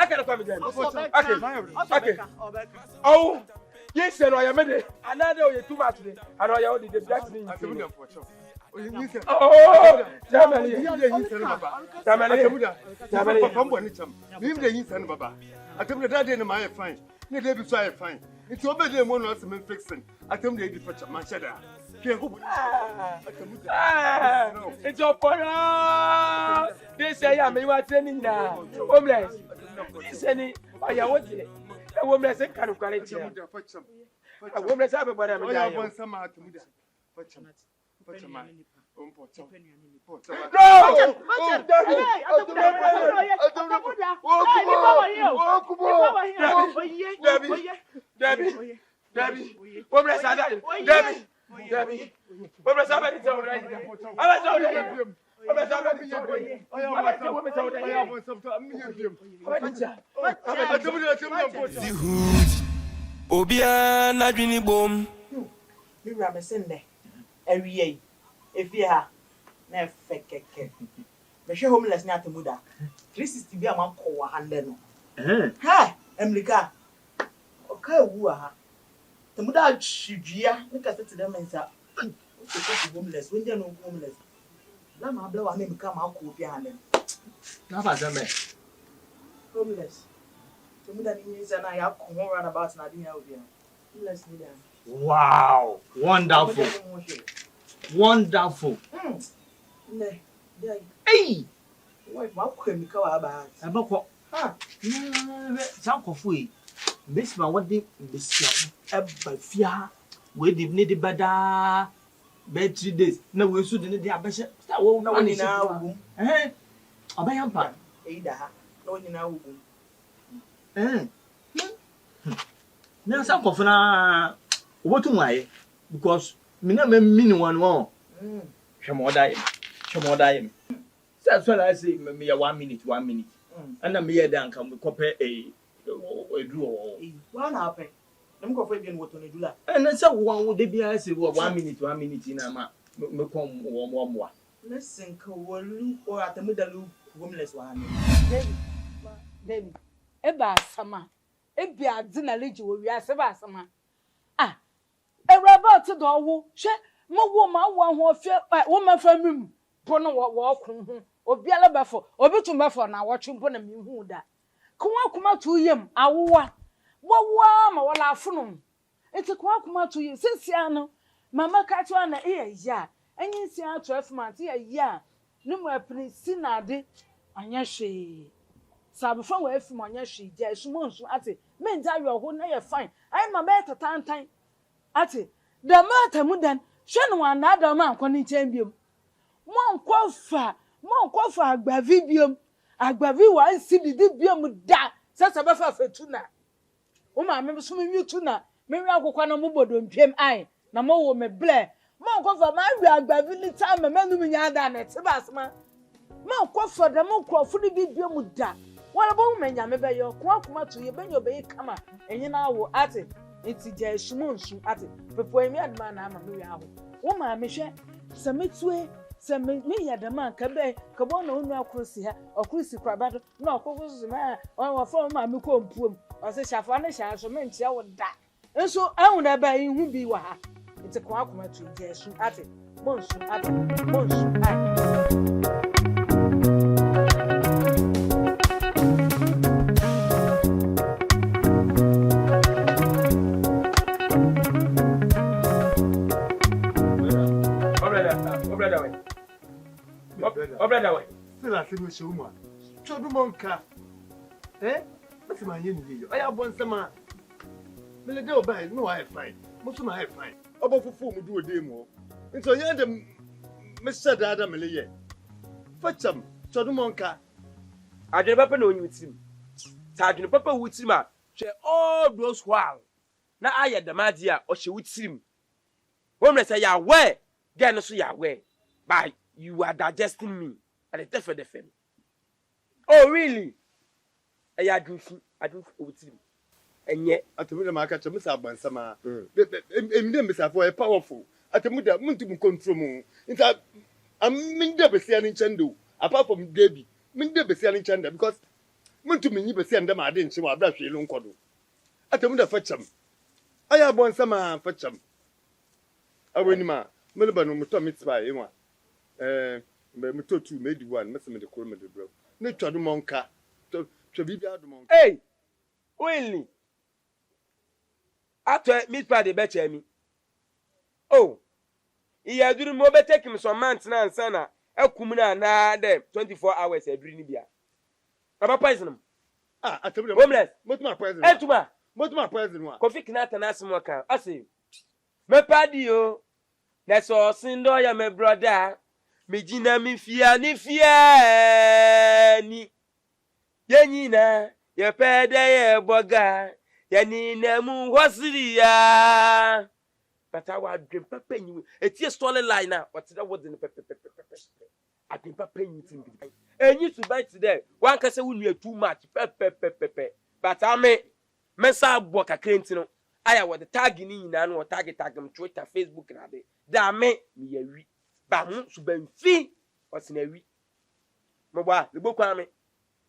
can't come again. Okay. Oh, yes, and I am ready. Another way too much. And I already did that. Oh, Jamali. Fine. It's over there, one of them fixing. I tell you, the man said, it's your point. They say, I'm training now. Homeless. Listen, I want it. A woman's a kind of quality. A woman's have a bottom. I want some Atemuda. Debbie, what was I? Debbie, what was I? Obia na dwini bom. Mi ra me sende. Ewie. Efia na fekeke. Me hwe homeless na Atemuda. 360 bi am ko wa hande no. Ha, Emlika. Okay wu ha. Atemuda chidua, me ka set dem nsa. Okay homeless, when dey no homeless. Na ma bla wa me ka ma ko bi hande. Na fa zame. Homeless. Atemuda ni nsa na ya ko ho run about na dia obi. Homeless ni there. Wow, wonderful. Wonderful. Hey! What ma ko mi ka wa ba? Abako. Ha. Sankofu Miss ma wadi mbisia eba fia we di ne di bada be 3 days na we su de ne di abehye sta wo na woni na wugum abayampa eida ha na woni na wugum na sankofu na obotum aye because me na mini one one hwemodaye so I say me 1 minute and na me ya dan kan kope eduro one happen dem ko fa bi no to ne dula and say one de bia say 1 minute na ma me kom wo mo listen ka wolu or Atemuda lu homeless wa ne Baby eba sama ebi ade na leji wo wi ase ba sama ewraba to do wo hwe mo wo ma wo ho fie wo ma fa mim po no wo kun ho obi ala befo obi tum befo na wo twempo na mi hu da kuma to yem awowa wowa ma wala afunu eti kuma to yem sesia no mama ka to na ya enyi sia 12 months ya no mo apni sinade anya hwe sabfa wa afi mo anya hwe ja esumo nsu ate menta we ho na ye fine ai ma be tatantan ate da mata mudan hwe no wana da ma anko ni chambiom mo nkofa agbavi biom agbavi wa nsi didi biom da sasa be fa fetuna o ma me so me tuna me wi akokwa na mo bodompiem ai na mo wo me ble mo nkofa ma wi agbavi ni ta me manu mi nya da na te basma mo nkofa da mo nkrofo ni biom da wala bo me nya me be yo kuma to ye benyo be kama enyi na wo ate enti ja esumonsu ate pepo emi adma na ama me wi aho wo ma me hwe se metue se me ya da man ka be ka bo na onu akrosi ha okrosi kwabado na okokoso ma o fo ma me ko mpuom o se shafa ne sha so me ntia wo da enso ahu na ba ihu bi wa ha enti kuma to ja esu ate monsu ate monsu ate Brother way. Still I say show ma. Chodu monka. What's my yin I have one sama. Me le dey obai no I fine. Mo so my fine. Obo fufu mu do odem. Nso ye dem me said ada me le ye. Facham chodu monka. Adwene papa na onyi utim. Sa adwene papa wutim a hwe all those while. Na aye damade a o hwe wutim. Women say ya where? Get no so ya where. Bye. You are digesting me at the death of the family. Oh, really? I don't with him. And yet, Atemuda makacha Mr. Bansama. Mr. for a powerful. Atemuda Muntum control moon. In fact, I'm Minda Bessian in Chendo, apart from Debbie. Minda Bessian in Chanda because muntu menyi be se ndam ade nche wa bra hwe lu nkodo Atemuda facham aya bon sama facham awani ma me ba no muto mitba enwa me muto 2 me di 1 me se me de koro me de bro ne twado monka to bibi ado monka hey only after meet party be chemi oh iya duru mo be take him some months na ansana akum na dem 24 hours every ni bia baba poison Atemuda homeless motuma poison etuma motuma poison wa kofi kinata na asimo kan ase me padi o na so sindo ya me brother me jina mi fia ni yenyina ye pede ye boga yani na mu hosiri ya bata wa dream papa nyi etie storyline na what that was in papa adwem papa nyi tim bi enyi to bite there one ka say we nu too much papa but me sa bo kakra ntino aya wo the tag ni nyina no tag m Twitter Facebook na de da me yawi ba hu so ban fi osina wi mo ba le bokwa me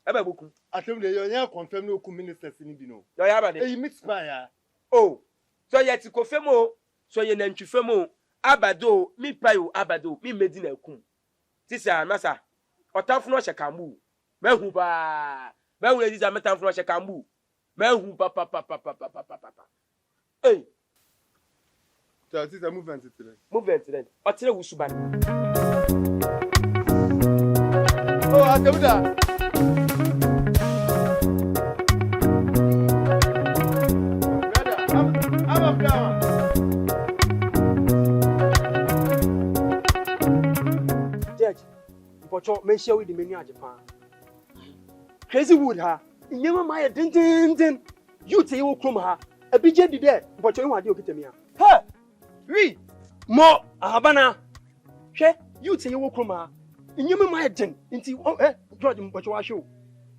aba boku Atemuda yo nya confirm no ku ministers ni bi no yo ya ba de e mix pa ya oh so ye ti ko femo so ye na ntwi femo abado mi payo abado mi medina kum tisa masa otafo no hyekambu mehu ba mehu edi za metamfo no hyekambu mehu papa hey so tisa movement today otire wusuban oh Atemuda Pocho me share with the menu Japan. Crazy wood ha. Nyama my din. You say you krum ha. E bi je di there. Pocho you wadi okita me ha. Ha. We mo ahabana. Hwe you say you krum ha. Nyama my din. Nti George Pocho wa show.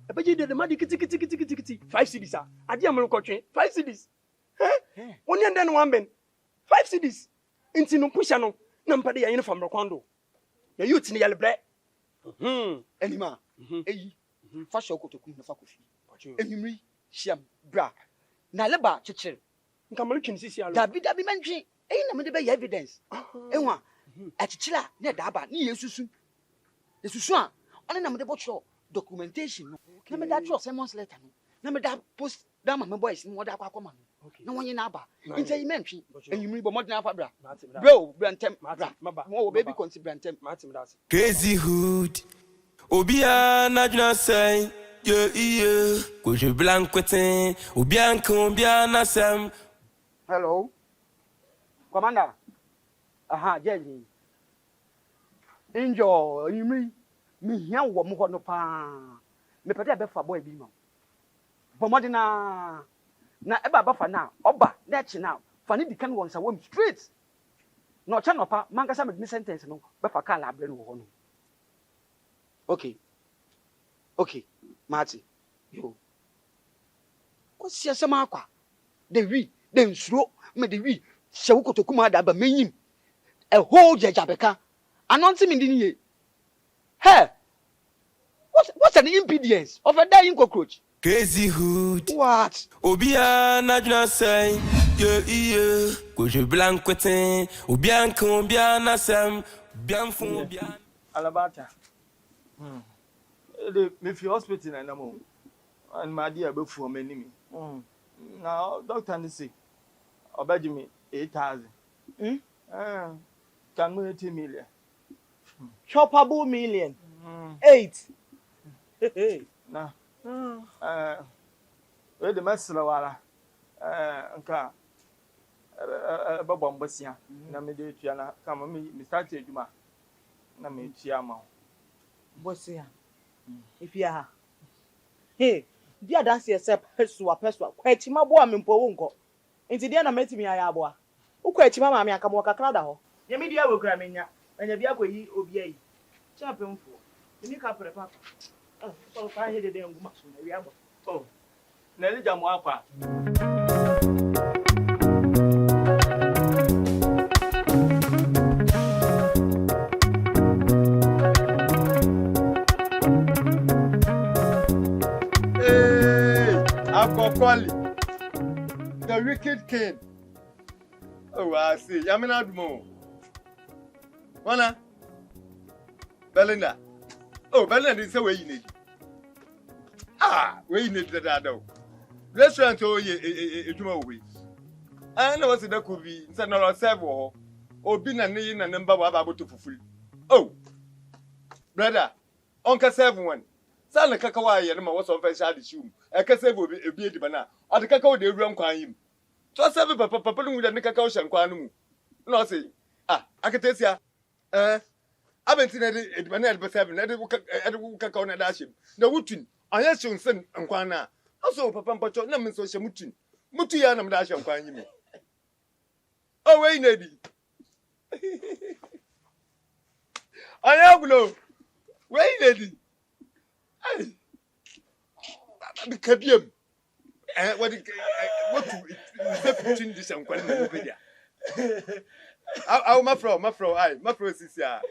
E bi je di the madi kiti 5 cedis ha. Ade am nkotwe 5 cedis. Oni ande no one ben 5 cedis. Nti no pusha no na mpade ya uniform rokondo. Ya youth ni yale bre. Anima eyi fa show kotoku na fa kofi enimri shiam bra na leba cheche nka mali twin sisi alo dabi mantwe eyi na me de be evidence enwa achechira na daba ni yesusu a one na me de bocho documentation no na me da draw Simon's letter no na me da post da mama boys no da akwa koma no na wonye na aba nti eyi mantwe enimri bo modern afa bra bro brantem bra mo baby consi brantem Crazy hood. Obia na juna say, yeah. Koje blanquetin. Obia nkombia na sam. Hello commander jeje enjoy enimri me hia wo mo ho no pa me pede be fa boy bi ma bomodi na eba bafa na oba na chi na fa ni dikan won sa wom straight no cha no pa mankasa me sentence no be fa ka labre no ho no okay Marty yo ko sia sama akwa de wi de nsuro me de wi hye wo kotokuma da ba menyim a whole Aberka anonti me ndi ni ye hey what's an impedance of a dying cockroach? Crazy hood. What? Obia na juna say, yeah. Koje blanquetin. Obia nkombia na sam. Bianfo bia. Alabata. Me fi hospital na namo. And my dear be for me nimi. Now doctor ni say obaji me 8,000. Can me 80 million. Shoppable million. 8. Hey. Na. We the mesra wala. Nka babom bosia na me de tua na kama me start eduma na me tua ma. Bosia. If you are. Hey, dia dance yourself pesua. Kwatima bo amempo wo nko. Nti dia na metimi aya aboa. Ukwatima ma me aka mo kakra da ho. Ye me dia we kura menya. Anya bia kwayi obi ayi. Champemfo. Ni ka pre papa. So fa he de nguma so na wi abo. Oh. Na elija mo akwa. Macaulay, the wicked king. Oh, I see. Yamina Dumo. Wana? Belinda. Oh, Belinda is the way you need. Ah, where you need that though. Restaurant oh ye away. I know what's that could be instead of several or been a name and number about to fulfill. Oh, brother, Uncle 7-1. Son of Kakawai and was on first child issue. I can say will be a beard banana or the cacao de room crying. So 7 papa with a cacao shanquanu. No, say, I can tell you. I haven't seen it when I was 7 at the cacao and dash him. No wooden. I have shown son and Quana. Also, Papa Pacho, no means social mutin. Mutianam dash and quine. Oh, wait, Neddy. I have no. Wait, Neddy. The cabium. What to between this and quine. Oh, my fro, is here.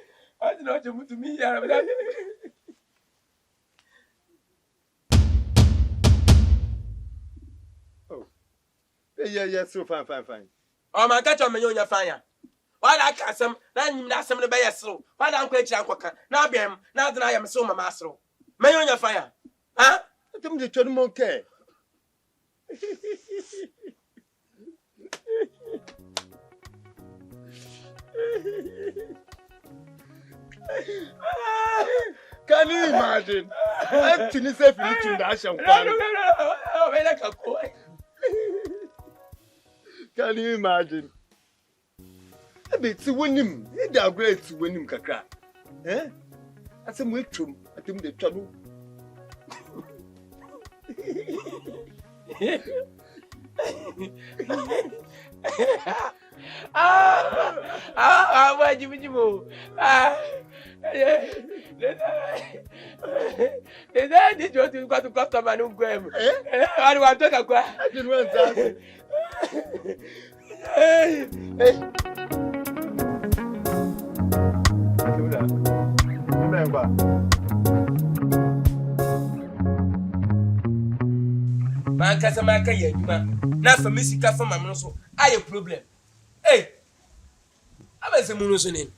I don't know what you want to me. Yeah, so fine. Oh, my catch on me on your fire. Why I can't some, then that's some of the bear slow. Why don't quit Janquaka? Now, be him, now that I am so my master. May on your fire. Huh? Let them get your monkey. Can you imagine? I'm to myself in dash and Oh, like a boy. Can you imagine? I bet to win him. They are great to win him, Kakra. Eh? As I'm with him, I think the trouble. Why do you move? Did you go to customer and Graham? I don't want to talk about I didn't want that. Remember. Man, Casamaka, not for Missy Caffa, my so I have a problem. Hey, I was a monoson.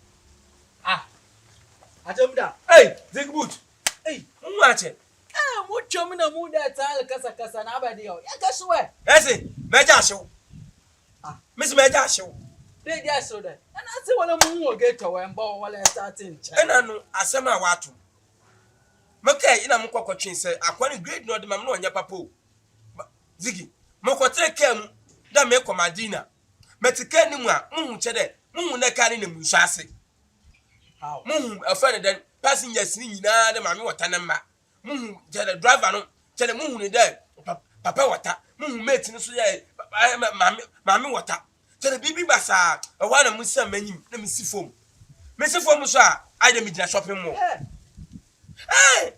Atemuda. Hey, Zig Boot. Hey, watch it. What you mean a mood that Casa and Abadio? I guess where? That's it. Major show. Miss Major show. They just so that. And I say, well, a moon will get away and bow while I start in. And I know, I say my water. Okay, in a Mokochin say, I quite great not the mamma on your papa. Ziggy, Mokotre came, that make my dinner. Mexicanima, Cheddar, carrying the Musasi. How? A friend then passengers singing, the mammy what Tanama. Tell the driver, tell the moon there. Papa water, mates in the mammy water. Tell the baby bassa, a one of Musa menu, let me see foam. Mr. Fomusa, I didn't meet a shopping mall. Hey!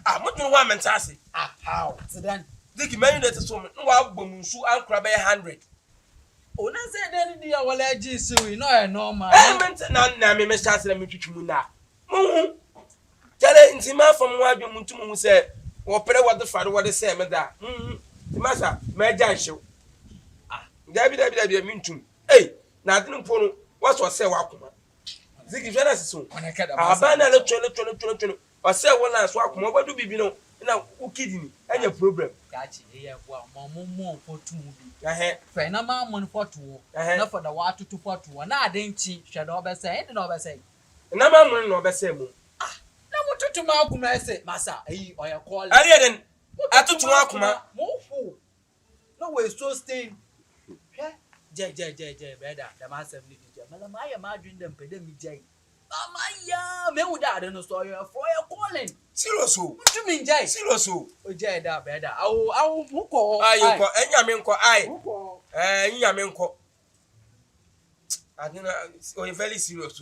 I'm not one man sassy. How? Then. Dicky married that woman, no, boom, so I'll grab 100. Oh, that's it. Then the our leggy, so we know I know my. I meant none, Mr. Chancellor, me to Muna. Tell it in Tima from what you want to say, or pray what the father what they say, Madame. Master, Major show. Debbie, mean to. Hey, nothing for what was say, Wakuma. Ziggy Genesis, when I can't abandon a little, or say one last walk, what do be no? Now, who kidding me? And your problem. Catch here, well, more for 2 movie. Friend, a man for 2. Enough for the water to 4 to 1. I didn't cheat, shadow by saying, and over saying. And I'm a man over saying, now what to Malcolm I say, Massa, he or your call. I didn't. I took to Malcolm. More fool. No way, so staying. Jay, better. The master of Little Maya, imagine them, pay them, Jay. Maya, me would add no story for your calling. Serious. What you mean, Jay? Serious. Oh, Jay, that better. I'll call. I you call any Yaminko. Yaminko. I don't know. Oh, very serious.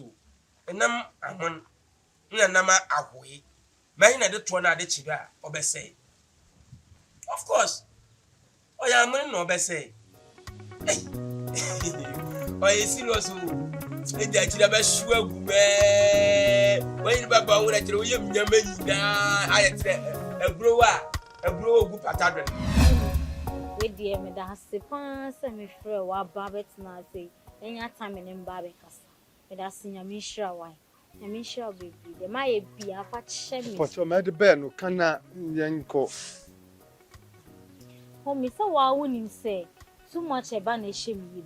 And I'm one. Nama away. Mine at the Twana de Chiga, obey. Of course. Oh, yeah, man, no, say. Oh, is serious. It's actually about sure. When you Baba would actually Yaman, I a grower, good pattern. We dear me da se pan se me frɛ wa babet na say. Enya time in Aberka. Me da sinya me shira why. Na me shira baby. The my be afa che me. But my the bear no kana yanko. Oh, me say wa wonim say too much eba na ehye me yim.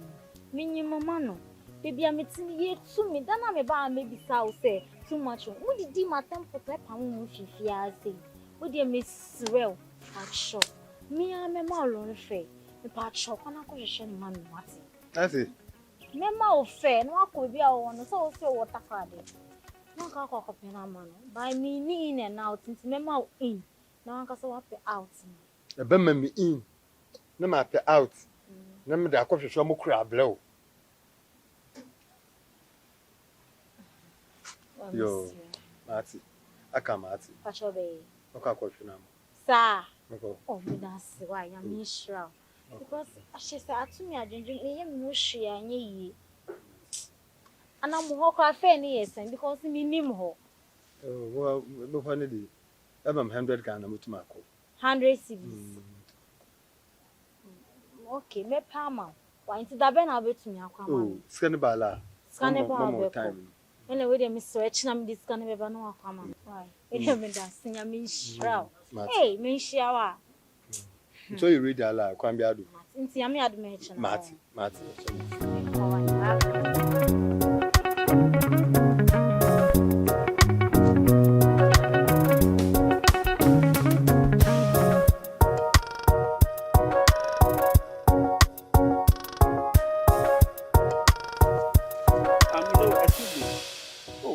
Me nyi mama no. Baby ametini ye to me. Da na me ba maybe say say too much. Wo didi ma tempo pe pa mu fifia say. Wo dey me srew acho. Me a me ma lo nfe. Me pa acho kana ko hwehwe ni ma me wate. That's it. Mema ofe no akobi a wono so ofe water card no ka akọ pena ma no by me in and out nti mema in na anka so wape out E be ma me in na ma pe out na me da akọhwehwe mo kura ablew yo mati aka mati pacho be aka akọhwehwe na mo sa okay oh me da se wa ya me shira because she say atumi adwendwen ye me hwe anye yi ana mo ho kwa fe ni yesen because me nim ho well me fane di am 100 Ghana mutuma akọ 100 cedis okay me pama wa nti da be na betumi akwa ma oh scan bala scan ba time ele we dey me search na me dis scan be ba no akwa ma why we dey me da sinya me shira hey me shia wa so you read ala kwambi adu nti ya me adu me chana mati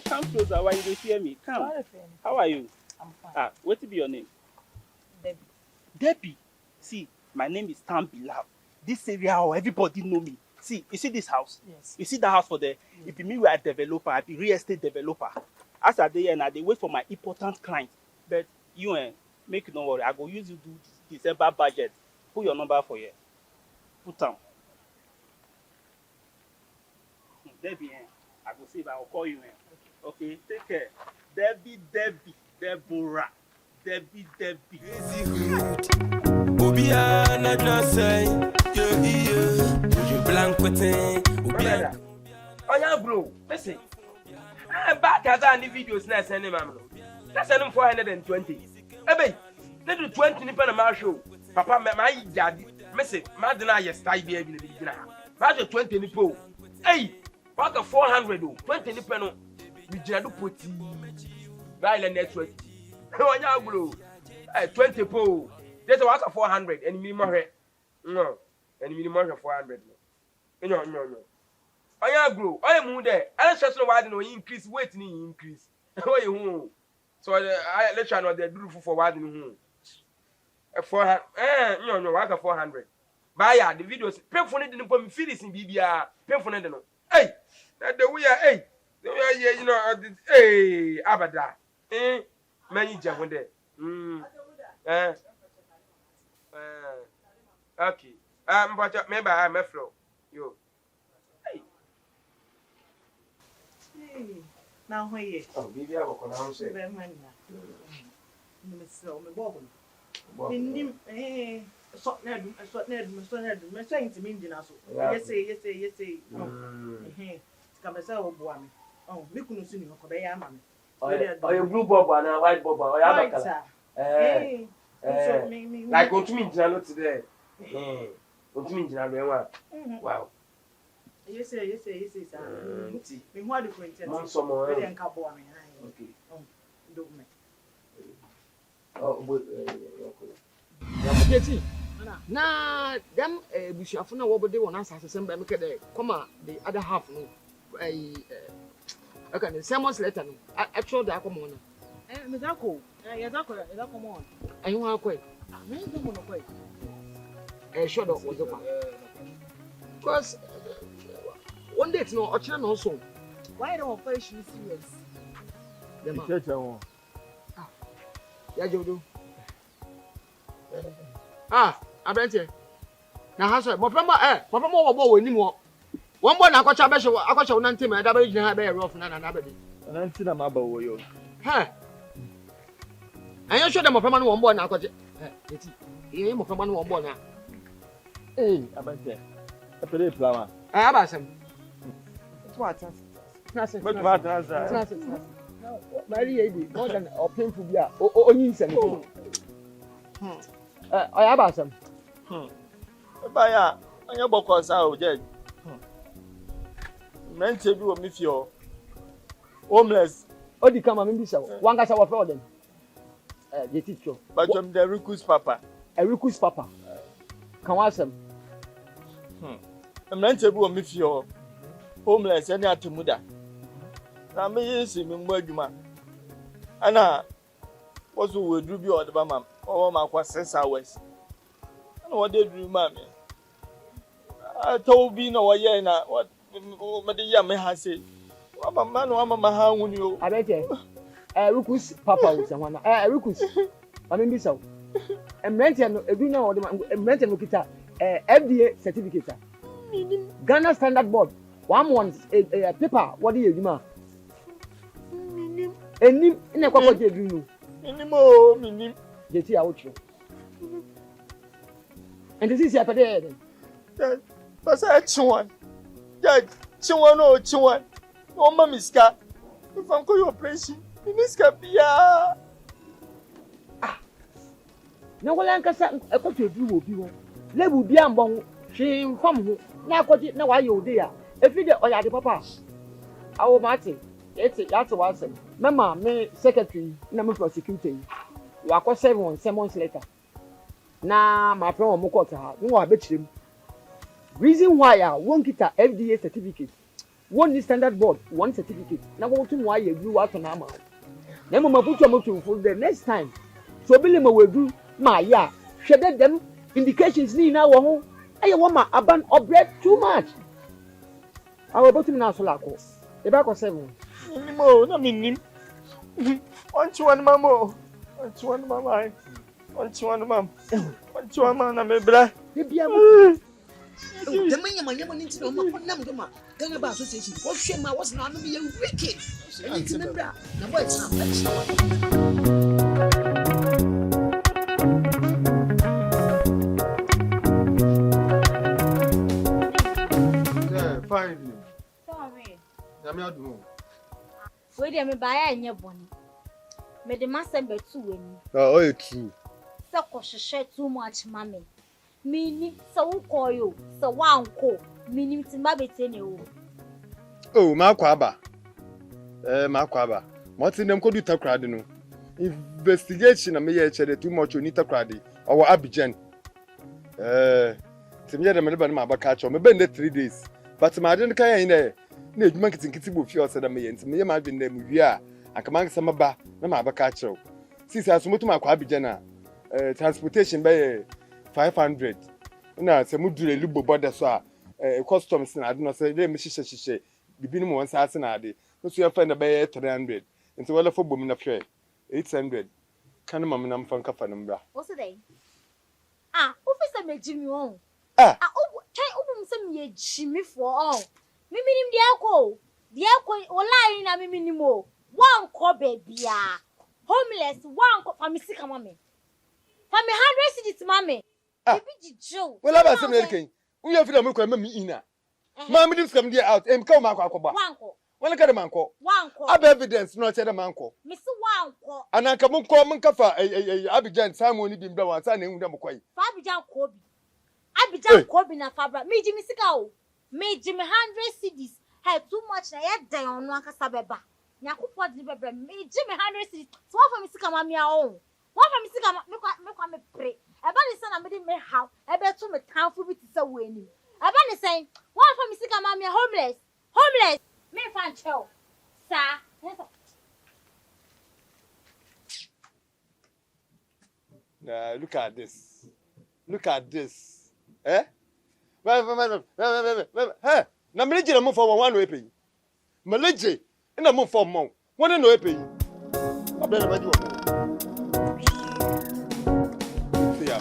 Come closer while you don't hear me. Come. How are you? I'm fine. What be your name? Debbie. Debbie. See, my name is Tam Bilal. This area, everybody know me. See, you see this house? Yes. You see that house for there? If you mean we are a developer, I be real estate developer. As I dey and I dey wait for my important client. But you make no worry. I go use you do December budget. Put your number for here. Put down. Debbie, I go see if I will call you. Okay, take care. Debbie, Deborah. Debbie. Obia na dna say, je blank wetin, obia. Oya bro, listen. I'm back as on the videos na send him am no. That's send him 420. Ebe, they do 20 ni na ma show. Papa my daddy, me say, ma dey na yes style be bi na. Ma show 20 ni po. Hey, what the 400 o. 20 ni no. We jina do poti. Baile network. Oya bro. 20 po. There's a what of 400 and minimum no. And minimum 400 no. No. Oya bro, oya mu there. I just know why no increase weight ni increase. Oya hu. So I let you know the do for why ni hu. 400 no, what of 400. Buy the videos. Pay for it didn't put me feel this in BBA. Pay for it no. Hey, the we are hey. The we are here, you know, hey, Abada. Many jam there. Okay. But maybe I'm a flow. You. Hey. Now where you? Oh, baby, I will pronounce it. Very man. Me so me bobo. Me nim so na dum. Me so inti me ndina so. Yes say. Come say oboa me. Oh, me kunu su ni ko be ya ama me. Oh, you blue bob and white bob. Oh, ya bakala. So me like go to me ndina today. Go to me ndina be wa. Wow. Yes sir. Me who are the friends? Someone. We dey nka bo me. Okay. Do me. Oh, but Yeti. Na them busuafo na wo bode won asase sem ba me kede come the other half no okay the sermons letter no actually dey come on Me zako. Ya zako come on. Ayu ha kwai Me do mo no kwai. Sure do wo zopa because one day no ochire no so Why don't we face you serious? dem Church won. ya jodo abrante na ha so mo papa mo wo wani mo won bo na akwacha be wo na ntem da ba gina ha be rough na ba di Na nti na ma ba wo yo. ha anyo so dem mo papa no won bo na akwacha yeti ye mo papa no won bo na Hey, Aberka. I play flower. Ah, Abasem. What? Transit. But what does that? Transit. No, very easy. More than a painful beer. Oh, you send it. I Abasem. Baya, on your book was out, Judge. Men say you miss your homeless. Oh, the come and be so. One guy's our problem. The teacher. But I'm the Rikus Papa. A Rikus Papa. Come on, some. Men say you miss your homeless and Atemuda. Now, me is in Muguma. Anna, what's who will do you or the Bama or my 6 hours? And what did you, mammy? I told you no way now what Madia may have said. What a man or mamma, how will you? I bet you. Rikus Papa was someone. Rikus. I mean, be so. A mention, a winner or the mention of FDA certificate. Ghana Standard Board. One wants a paper. What do you do? And in a couple of years, anymore, meaning, you see out you. And this is happening. But I one. Judge, Chiwan or Chiwan. Oh, Mamiska. If I'm going to operation, Miska Pia. No one can say a couple of you will be one. Let will be among she from who. Now, what it now are you there? If you get the papa, our Martin, that's what I said. Mamma, me secretary, number prosecuting. You are called 7 months later. Now, my friend Mokota, no, I bet him. Reason why I won't get a FDA certificate. One standard board, one certificate. Now, what why you do out on Amma. Never my put your for the next time. So, Billy will do my ya. Shaded them indications need now. I want my aban or bread too much. I will put him now, Solako. The back of 7. Anymore, I mean, want you one mamma, want you one mamma, want you one mum, want you one man, I'm a black. The man, you need to know my number. Ghana Association. What shame I was not to be wicked. I need to remember. Now, what's Fine. Sorry. I'm not doing. Wait a minute, buy a bonny. Made the master be 2 win. Oh, it's true. So, cautious too much, mammy. Meaning, so call you, so one call, meaning to Mabby. Oh, Makwaba. Makwaba. What's in them could do Takradi? Investigation, I may have too much on Takradi or Abidjan. To me, I remember my catch on maybe 3 days. But my didn't carry in there. Need marketing kitty feels that I may and me might be named Via and command some bar, no my catch. Since I smoke to my Abidjana, transportation by 500. Now, some would do a little border, so customs and I do not say, let me she. The minimum once as an idea. No, so you find a bay 300. And so, well, for women of trade 800. Can a mamma from Cafanum? What's the day? Ah, Officer made Jimmy on. Ah, oh, try open some ye Jimmy for all. Me meaning the alcohol. The alcohol or lying a minimo. One call baby. Homeless, one for me sick, mammy. For me 100 cities, mammy. Baby Joe. Well, I was saying, we have to make me in. Mammy, this come there out and come back. One look at a manco. One call. I have evidence, not at a manco. Mr. One call. And I come on, come and cover Abidjan, Simon, you didn't want to name them quite. Fabian Kobe. Abidjan Kobe na Fabra. Me Jimmy Sikao. Me Jimmy 100 cities. Had too much. I had day on Wanka Sabeba. Yakupo Dibba. Me Jimmy 100 cities. So one for me Sika Mamma own. One for me Sika me pray. About the son I made me how. I bet to me town for me to so winning. About the saying. One for me Sika Mamma homeless. Homeless. Me fan chill. Sir. Look at this. Look at this. Eh? Hey, na meleje na mo for one way pay. Meleje na mo for mo. One no pay. Abena ba di wo. See ya.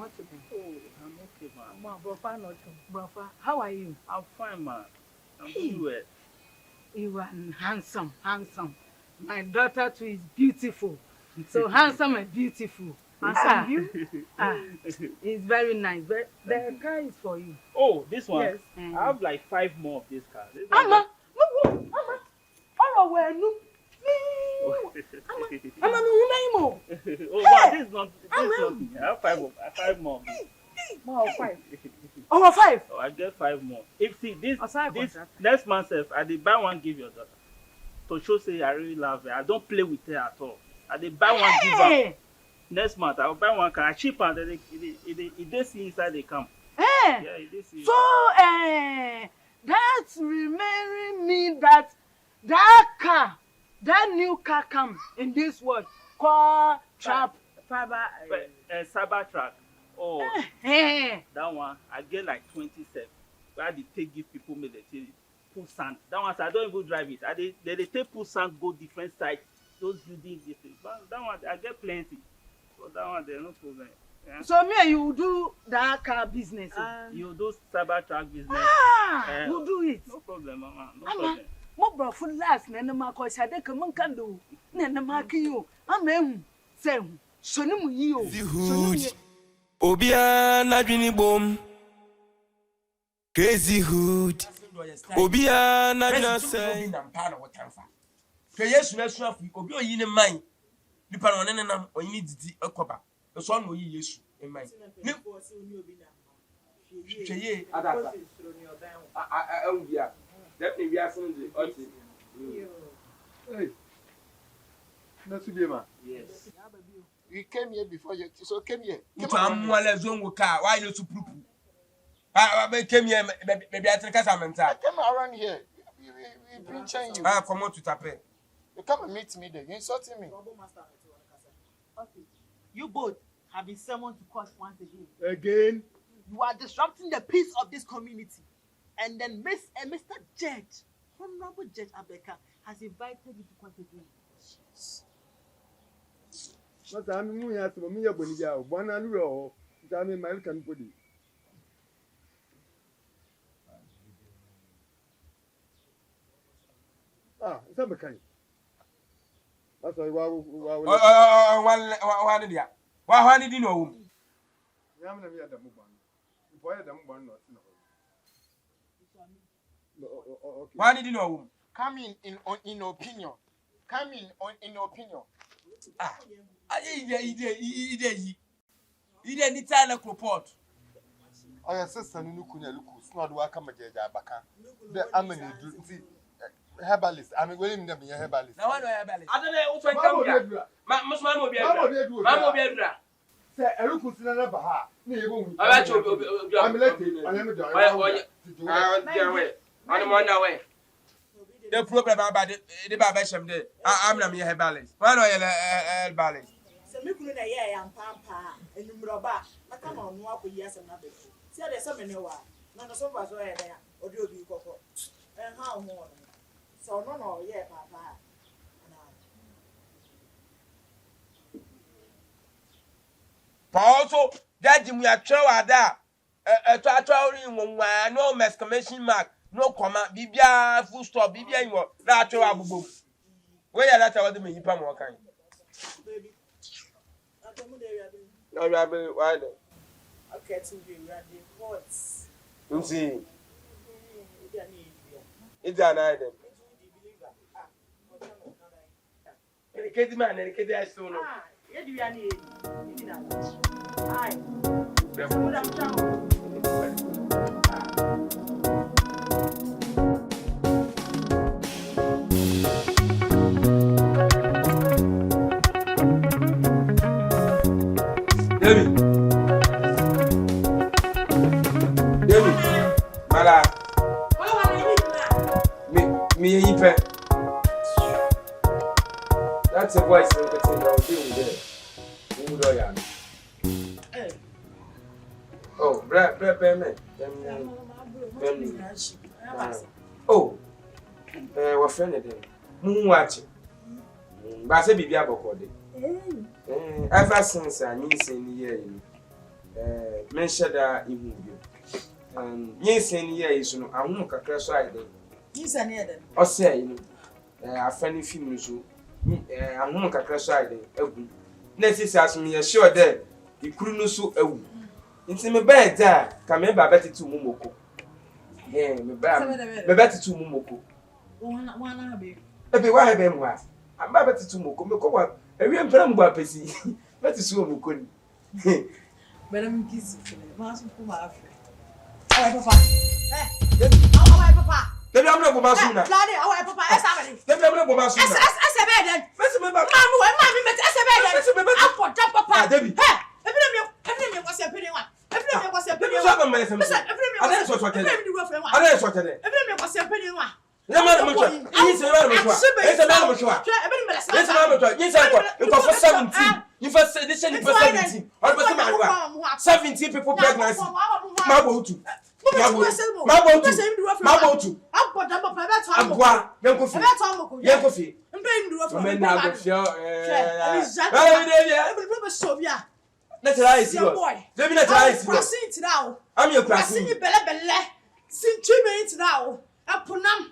What's it? Oh, I'm okay, man. Ma, Brofa, not Brofa. How are you? I'm fine, man. I'm doing well. You are handsome, handsome. My daughter too is beautiful. So handsome and beautiful. Handsome you? It's very nice. But the car is for you. Oh, this one? Yes. I have like 5 more of this car. This Mama, Mama. Oh, where you? Mama, Oh, but this is not. I have 5 more. Oh, 5. Oh, 5. Oh, I get 5 more. If see this next month, I dey buy one give your daughter to show say I really love her. I don't play with her at all. I dey buy one give her. Next month I will buy one car cheap and then it see inside the camp. Yeah, it see. So that's remembering me that car, that new car come in this world called Cybertruck. Oh, that one I get like 27. Where they take give people military put sand. That one I don't even drive it. They take put sand go different sites. Those buildings different. But that one I get plenty. So that one there no problem. Yeah. So me and you do that car business. You do Cybertruck business. You do it. No problem, mama. No problem. Mo bro full last na ma ko sha de kan kan do na ma kiyo. Ama ehu se hu. So ni mu yi o. Obia na dwini bom. Crazy hood. Obia na dwina say. Ke Yesu na su afi obi oyi ne man. Nipa no ne nam onyi didi ekoba. So no oyi Yesu e man. Ni Cheye adaka. Awubia. Definitely we are from the Oti. Hey. Nasubima. Yes. You came here before you so came here. Why you to prove? I came here, maybe I think I came around here. We've been changing you. Come on to Tape. You come and meet me there. You're insulting me. Okay. You both have been summoned to court once again. Again? You are disrupting the peace of this community. And then Mr. Judge, Honorable Judge Aberka, has invited you to court again. But I'm moving out of me. One and row. I'm in my body. It's a mechanic. That's why. Why did you know? I'm not here. The move. Why did you know? Come in opinion. Come in opinion. He didn't tell a report. I assist and look not welcome again. The Amini herbalist. I'm willing to be a herbalist. Now, I don't know what come here. Mamma will be a say a look who's another baha. I'm let the problem about the Babasham day. I'm not a balance. Why do you balance? So, look at a young pampa and Mroba. I come on, walk with yes and nothing. See, there's so many wa. None of some was there or do you go? And how more? So, no, yeah, papa. Also, that we are true that a try no exclamation mark. No comma, Bibia, full stop, Bibia, you are not to Abu. Where are that other many palm walking? Baby, No, Rabbi, why then? okay, to be ready. What's you see? It's an item. Educated man, educated as soon. Yeah, do you need that? Aye. David, Mala, me, that's a voice of the thing I'll deal with it. Oh, bread, payment. Oh, we're friendly. Moon watching. But I said, be able to ever since I need saying, mention that in yes, and yes, you know, I won't crash right there. Yes, I need it. Or say, you know, a funny film, so I won't crash right there. Next is asking me, sure that you couldn't so it's in my bed there. Come in by Betty to Mumoko. Yeah, my Betty to Mumoko. One, Baby, why have been was? I'm Betty to Moko. A real Pramba Pessy. Betty Sumukun. But I'm kissing Master for my friend. Oh, Papa. Oh, Papa. The number of Masuna. Oh, Papa, as I The number of Masuna. as a bed. Mamma, as a bed. I'll put up Papa. Debbie. Everything was a pretty one. Everything was a pretty one. Everything was a pretty one. Everything was a pretty one. No matter what, it's a matter of what. It's a matter of what. It's a matter of what. You for 17. You first edition for 17. Or was the matter 17 people pregnancy. Mabotu. Mabotu. Agua. Yankofi. Men now go feel. Let's rise. Let me let rise. I'm your classmate. Apunam.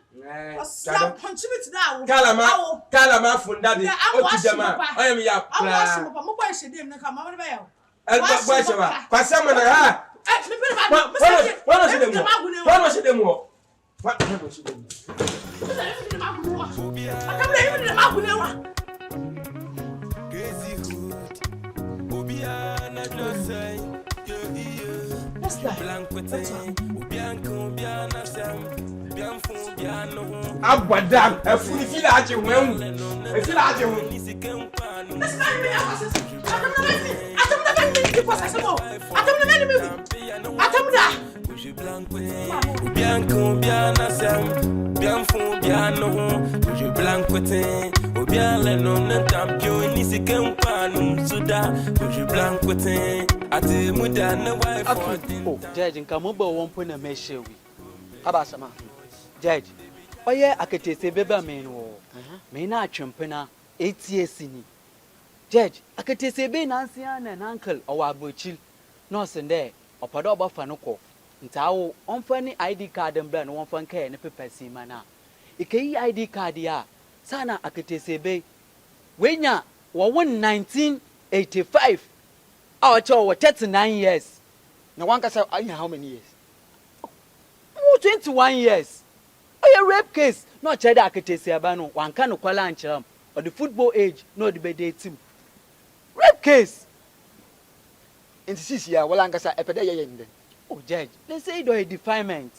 Slap contribute now. Kalama fundadi. Otijama. I am ya. I was more by Shadim and come over there. And what was your Passamana? What was it? What was it? What was it? I come there in the Maguilla. What's that? Abadam, a fully village when a village. Bianco, Biana Sam, Bianfo, Biano, je blancotin, ou bien les noms d'un champion, ni si qu'un pan, souda, je blancotin, Atemuda, no wife. Oh, Judge, and come over 1 point a measure. Abasama, Judge, oh, yeah, I could taste a baby man. May not champena, 8 years in. Judge, I could taste a baby Nancy and uncle or Abuchil, no Sunday, or Padoba Fanuco. Ntao on funny ID card and brand one fun care and a paper see mana. Ike ID card ya sana akete sebe. Wenya wa 1985. Our child 39 years. Now one can say how many years? 21 years. Oh, a rape case. No cheddar akete sebano. One can no kwala anchiram. Or the football age. No the birthday team. Rape case. In 6 years, well, I'm going to say a pedaya. Oh, Judge, they say do a defilement.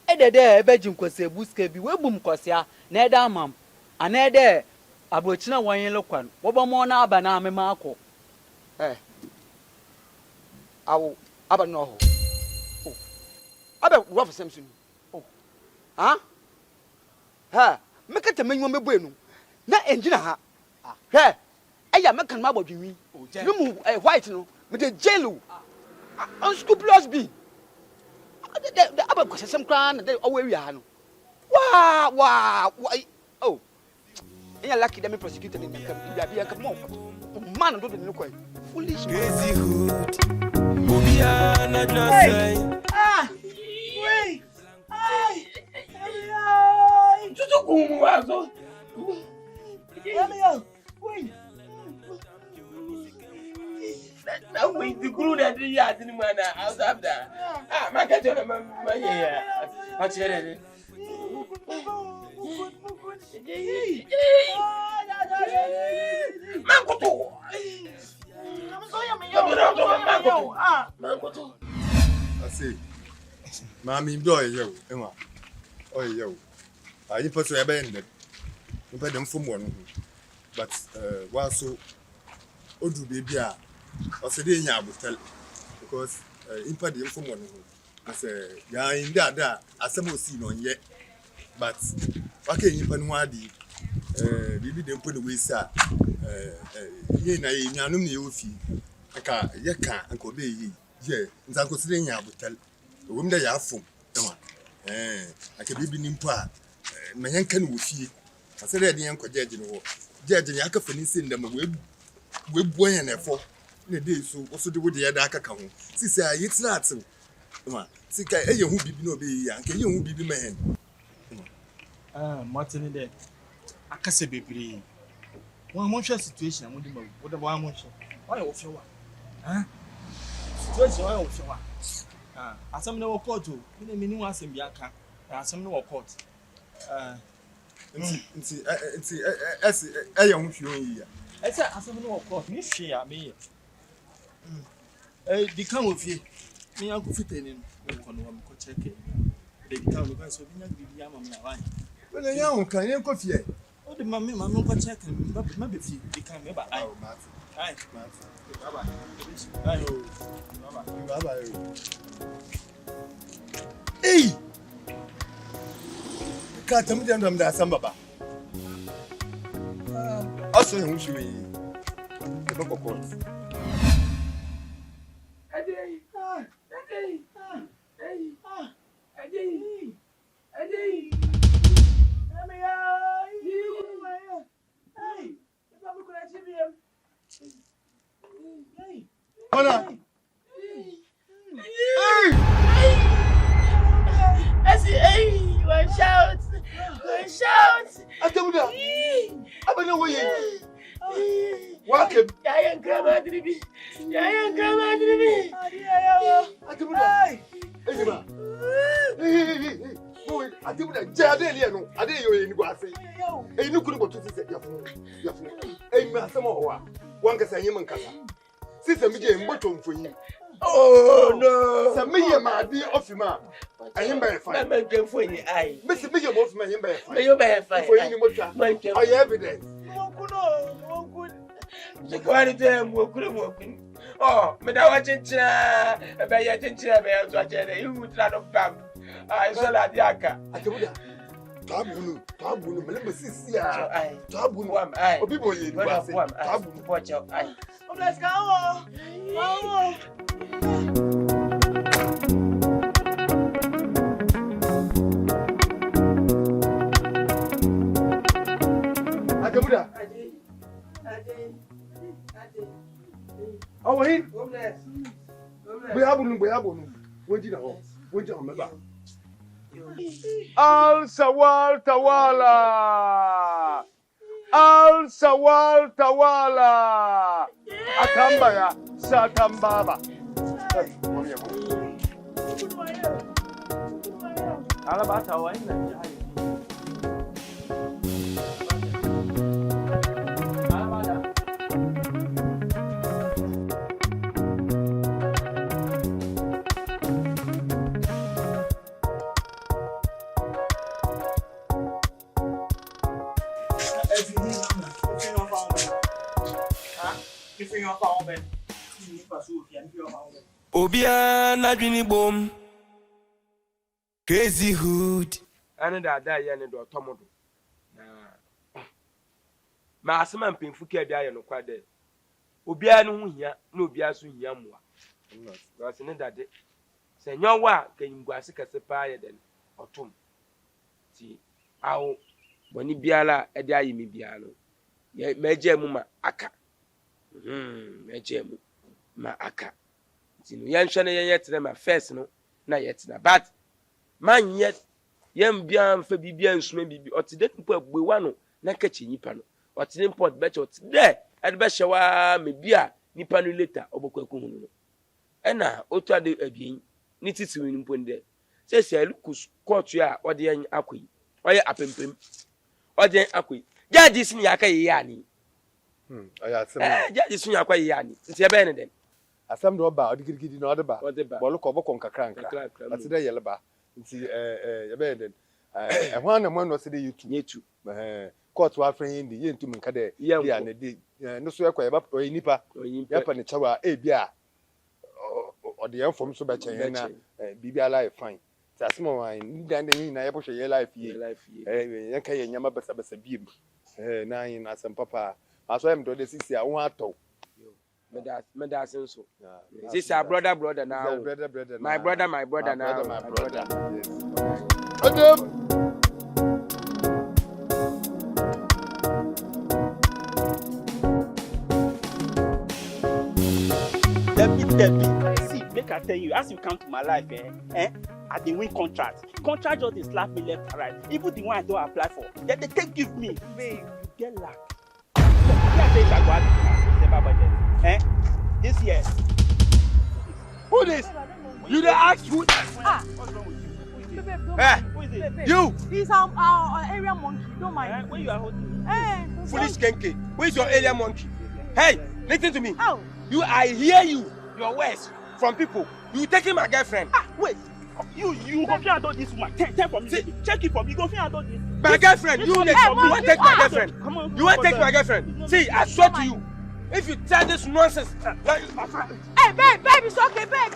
There, Belgium was a buske be webum cosia, Neda mam, and there, Abochina 1 year look one, Wobamona Baname Marco. I will know. Oh, I bet Robert Simpson. Oh, huh? Ha, make it a minimum bueno. Not engine ha. Hey, I am making my body. Remove a white no with a jello. Unscrupulous be. The Aberka some crown and they always are. Wow. Oh, you're lucky that me prosecuted in the come on. Man, don't look quite foolish. Crazy hood. Obiana just say. Wait. Wait. Now we the crew that the yard in man out of that. Ah, my cat, my yeah. I'll share it. Mango. I see. Mammy, boy, yo, Emma. Oh, yo. I put to abandon. You pay them from one. But, while so, Odu baby, I said, I will tell because impact the from one. I say, yeah, in that, I suppose seen on yet. But, okay, you can wadi. Bibi dem put away, sir. Ye na ye nyanum ne ofi. Aka ye ka anko be yi. Ye, nza ko sire nya botel. Wom da ya fom. Ema. Aka bibi nimpo a manyan kan wo fie. Asere de yan ko jeje no wo. Jeje ya ka fani sin da ma we buan ya na fo. ne dey so also de wo de ya da aka ka ho sisi a yetira atem ma sika eye hu bibi no be ya nke ye hu bibi ma hen Martin there. Akase bebre. One more situation I'm with what about one more. Why of you? Huh? Situation why of you? Asam no court o. Me me ni asem bia ka. Asam no court. nti ese eye hu hwe yi ya Ese asam no court ni hwe ya me. Di kan ofie. Me yanko fitani no ko no am ko check. Di kan no kan so bi nya bibi ama me na why. When you young, can you coffee? Oh, the mammy, my uncle check and maybe if you become a bye. Aye, bye. Hey! Can't tell me them that some baba. Also, who should we? The book of course. Hola. Shout! Atemuda. Abana wo ye. Welcome. Yayan kama dribi. Atemuda. Hey ma. Hey. Boy, Atemuda jade le no. Ade yo ye ni go ase. Hey ni kunu botu se yafu. Hey ma sama ho a. Wanka sanye man kasa. Sisa mi je mboto mfonyi. Oh no. Sa mi ye ma di ofima. Ayin ba fine. Man can mfonyi ai. Mesi mi ye mo ofima yin ba fine. Me yo ba fine. Mfonyi ni mo twa. Are you evidence? Monkuno. Jikwani te monkuno. Oh, me da wa chinchira. E be ya chinchira be ya so achede. You tra no bam. Ai so la diaka. Atemuda. Tabunu, me le sisi a. Ai. Tabunu. Ai. Obi bo ye ni ba se. Tabunu pocho ai. Let's go. Atemuda. Oh, he. Boyabunu. Wonji na ho. Wonji na meba. Al Sawal Tawala. Akambaya Satambaba. Alabata wa ina jai. Obia na dwini bom. Crazy hood. Ane da ya ne do tomodo. Na ma asema mpemfu ka da ya no kwade. Obia no hu hia na obia so hia moa. Because ne dade. Se nyowa kanyimguase kase pa ya den. Otom. Ti awo boni biala e de ayi mi bialo. Ye meje mu ma aka. Meje mu ma aka. Ti no yenhwe ne yetre ma first no na yetina but man yet yem bia mfa bibia nsuma bibi otide mpo agbewa no na kachi nipa no otide import beche otide ade be hyewa me bia nipa no later obokwaku hunu no ena otu ade abien ni titiwi mpo nde se alukus court ya ode yen akoyi oye apempem ode akoyi judge sin ya kai ya ni Aya asem. judge sin ya kai ya ni nti ebe ne den Asem do ba odigirigidi no ode ba. Bolu ko bokon kakranka. Atide yele ba. Nti yebe den. Ehwan na mo no se de yetu. Court wa friend ndi yentu nka de dia na de. No so ekwa yeba oyi nipa. Yapa ne chawa e bia. Ode yan fom so be chen na bibia life fine. Sa asem wan ndan de yin na yebo hwe ye life ye. Yan ka ye nyama basa biem. Na yin asem papa. Aso em do de sisi a wo ato. Medicine so. This our brother now. My brother now. Yes. Adam. Debbie. See, make I tell you, as you come to my life, I dey win contract. Contract just dey slap me left and right. Even the one I don't apply for, they take give me. Babe, you get luck. Yeah, say I go have December budget. This year. Who this? You dey ask who? What's wrong with you? Who is it? You! He's our area monkey. Don't mind. Where you are holding? Foolish kenke. Who is your alien monkey? Hey, listen to me. Oh. I hear you. Your words from people. You taking my girlfriend. Wait. You go fit handle this woman. Tell for me. Check it for me. You go fit handle this. My girlfriend. You want to take my girlfriend? Come on. You want to take my girlfriend? See, I swear to you. If you tell this nonsense, hey, babe, it's okay, babe.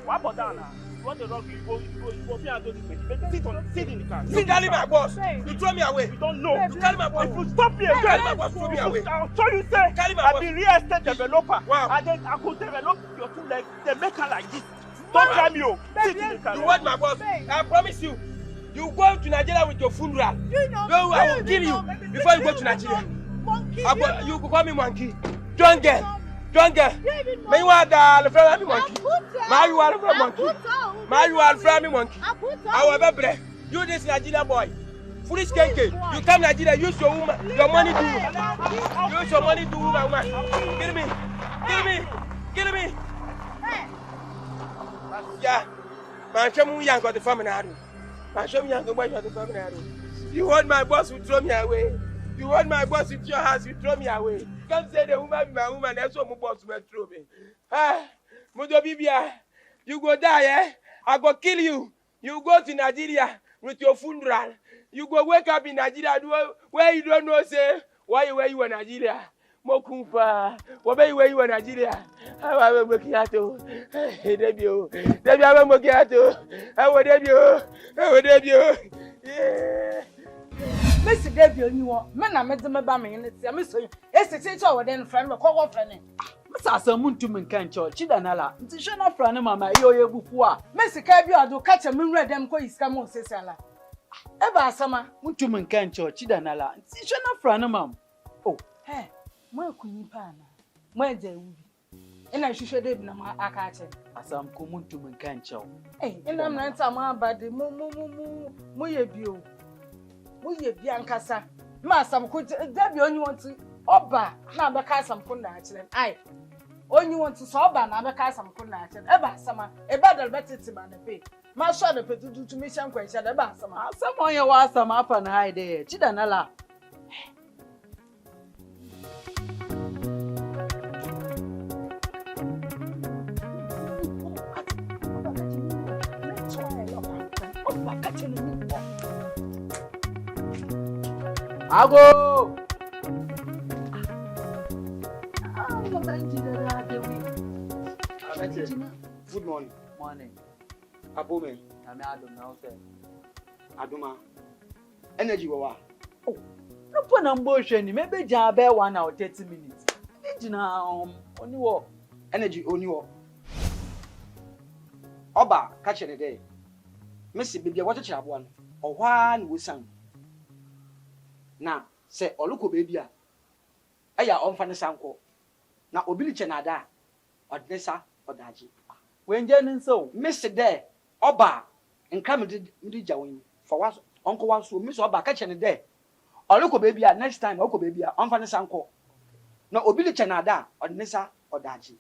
What about that now? You want to rock you go fit handle this person. Sit in the car. you carry my boss. You throw me away. You don't know. You carry my boss. If you stop me again, Carry my boss, throw me away. I'll show you say Carry my I boss. be real estate developer. Wow. And then I could develop your two legs. They make her like this. Don't try me, sit in the car. You want my boss? I promise you. You go to Nigeria with your funeral. No, I will kill you before you go to Nigeria. You call me monkey. Don't get. Me you want the friend me monkey. You want the monkey. You want friend me monkey. I will be you this Nigeria boy. Foolish kenke. You come Nigeria, use your woman, your money do. Use your money do woman. Kill me. Yeah. Man, show me young got the family. Man, show me young got the family. You want my boss to throw me away. You want my boss with your house, you throw me away. Come say the woman be my woman, that's what my boss will throw me. Mudo Bibia, you go die, I go kill you. You go to Nigeria with your funeral. You go wake up in Nigeria where you don't know, say, why you in Nigeria? Mokumpa, where you in Nigeria? I will make you. Debut, I will make you. I will debut. Yeah. Miss Debbie, you want men are made them about me in it. I'm missing. It's a teacher or then friend, but call friend. Miss Asamun to Mencancho, Chidanella, it's a shame of friend, Mamma, you're before. Miss Cabia do catch a moon red them quiz, come on, Cesala. Ever summer, Muntu Mencancho, Chidanella, it's a shame of friend, Mam. Oh, hey, my queen pana. Where they will be. And I should have no more catch it. Asam Kumuntu Mencancho. Hey, and I'm not a man, but the moo, Muye Biancasa. Massam could Debbie only want to Oba, now cast some punach. I only want to sober, now cast some punach. Ever summer, a better better to man pay. My son of it to me some question about some. Someone you was some up and high there, Chidanella. Ago. Good morning. Morning. Abome. I'm Adam now, sir. Aduma. Energy wawa. Oh, no put on motion. Maybe job 1 hour 30 minutes. Only walk. Energy only walk. Oba, catch it day. Missy, baby, what a chap one. Or one with some. Now, say, or look, baby. Aya on Fanny Sanko. Now, Obili Chanada, or Nessa, or Daji. When Jen so, Mr. Day, Oba, and come to Jawin for what Uncle wants to miss Oba catching a day. Or look, baby, next time, Uncle baby, on Fanny Sanko. Now, Obili Chanada, or Nessa, or Daji.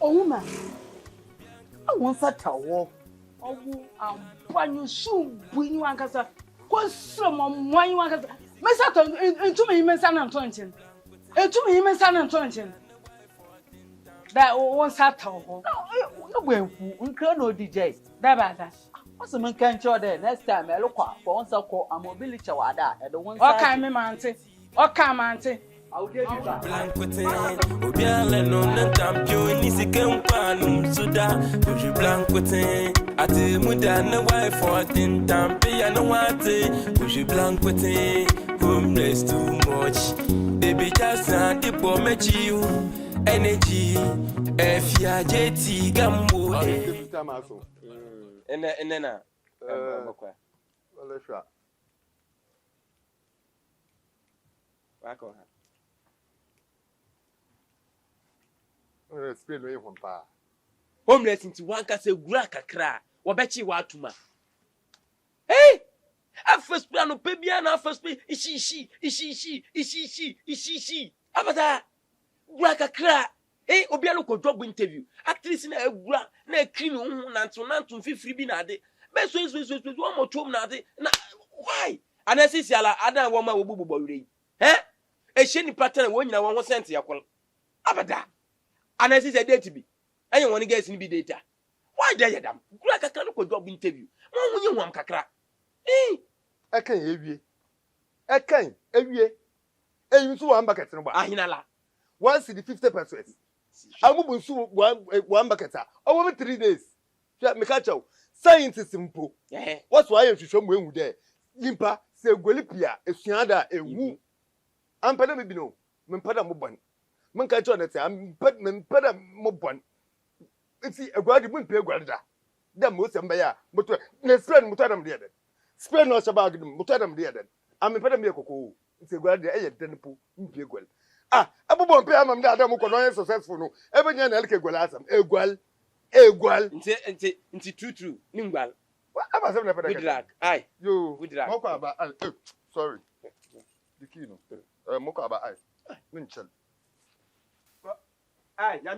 Oh, woman, I want that tower. Oh, when you soon bring you and Cassa, what's some why you want Miss Sutton into me, Miss San Antonio. Into me, Miss San Antonio. That won't that tower. no way, no DJ. That. What's a man can't show there next time? I look for once I call a mobility wada at the one. Okay, me auntie. Okay, auntie. I'll give you that. Obiale no ntampio ni sikempanu suda oju blancotin Atemuda na wife for tin tampia no wate oju blancotin homeless too much baby just and the poor mechi you energy efia jeti gambo na wala shwa wako ha Spain we hompa homeless nti wanka se gura kakra wo bechi wa atuma hey first plan no pe bia na first pay ishi abada gura kakra hey obi anu ko job interview actress na egura na clean hu nanto fifiri bi na ade be so wo mo tom na ade na why anasisi ala adan wo ma wo bububo wure ehye ni pattern wo nyina wo ho sent yakol abada anasisi date bi enye woni guys ni bi data why dey yadam gura kakra no ko job interview mo hunye huam kakra ekan ewie eyin so one bucket no ba ahinala once the 50%. Amubu nsu one bucket over 3 days. Me catch you. Science simple. What's why you show me there? Limpa se gwelipia esuada ewu. Ampada me bi no. Me mpada mo bon. Me catch you na say me mpada mo bon. Enti egwadi bu mpa egwadi da. Da mo se mba ya. Moto na sprain moto adam there. Sprain no shaba agdum moto adam there. Am mpada me kokoo. Enti egwadi e ye denpo mpa egwali. Abubo mpe amam da adam ko no successful no ebenya na elke gwala asam egwal nti true ni ngwal aba sem na peda good luck ai yo good luck moko aba sorry the key no moko aba ai minchel ai ya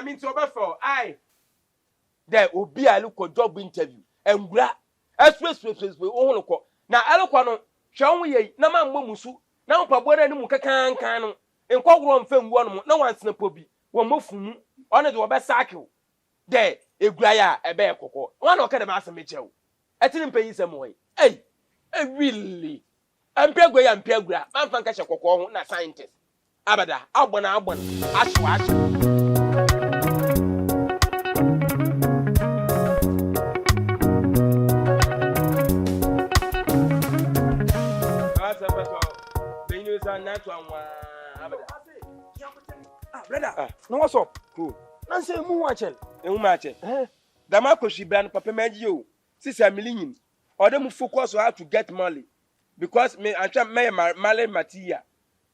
min to obefo ai there obi alu ko job interview engura express ohun ko na alukwa no hwe ye na ma musu na mpabore ni mu kakankan no enkogro mfam wo no na wansena pobi wo mofumu one de wo be sakiw de egura ya ebe ekoko wana okade ma asem chew etini mpanyi sem hoy really ampegwa ya mpegura manfa nka hye kokko ho na scientist abada agbona ashwa brother, no what's up? Cool. Nancy mu wachel. Ehu ma che. Da ma koshi bra no papa maji o. Sisi amilin. Or them focus on how to get money. Because me antwa me male matia.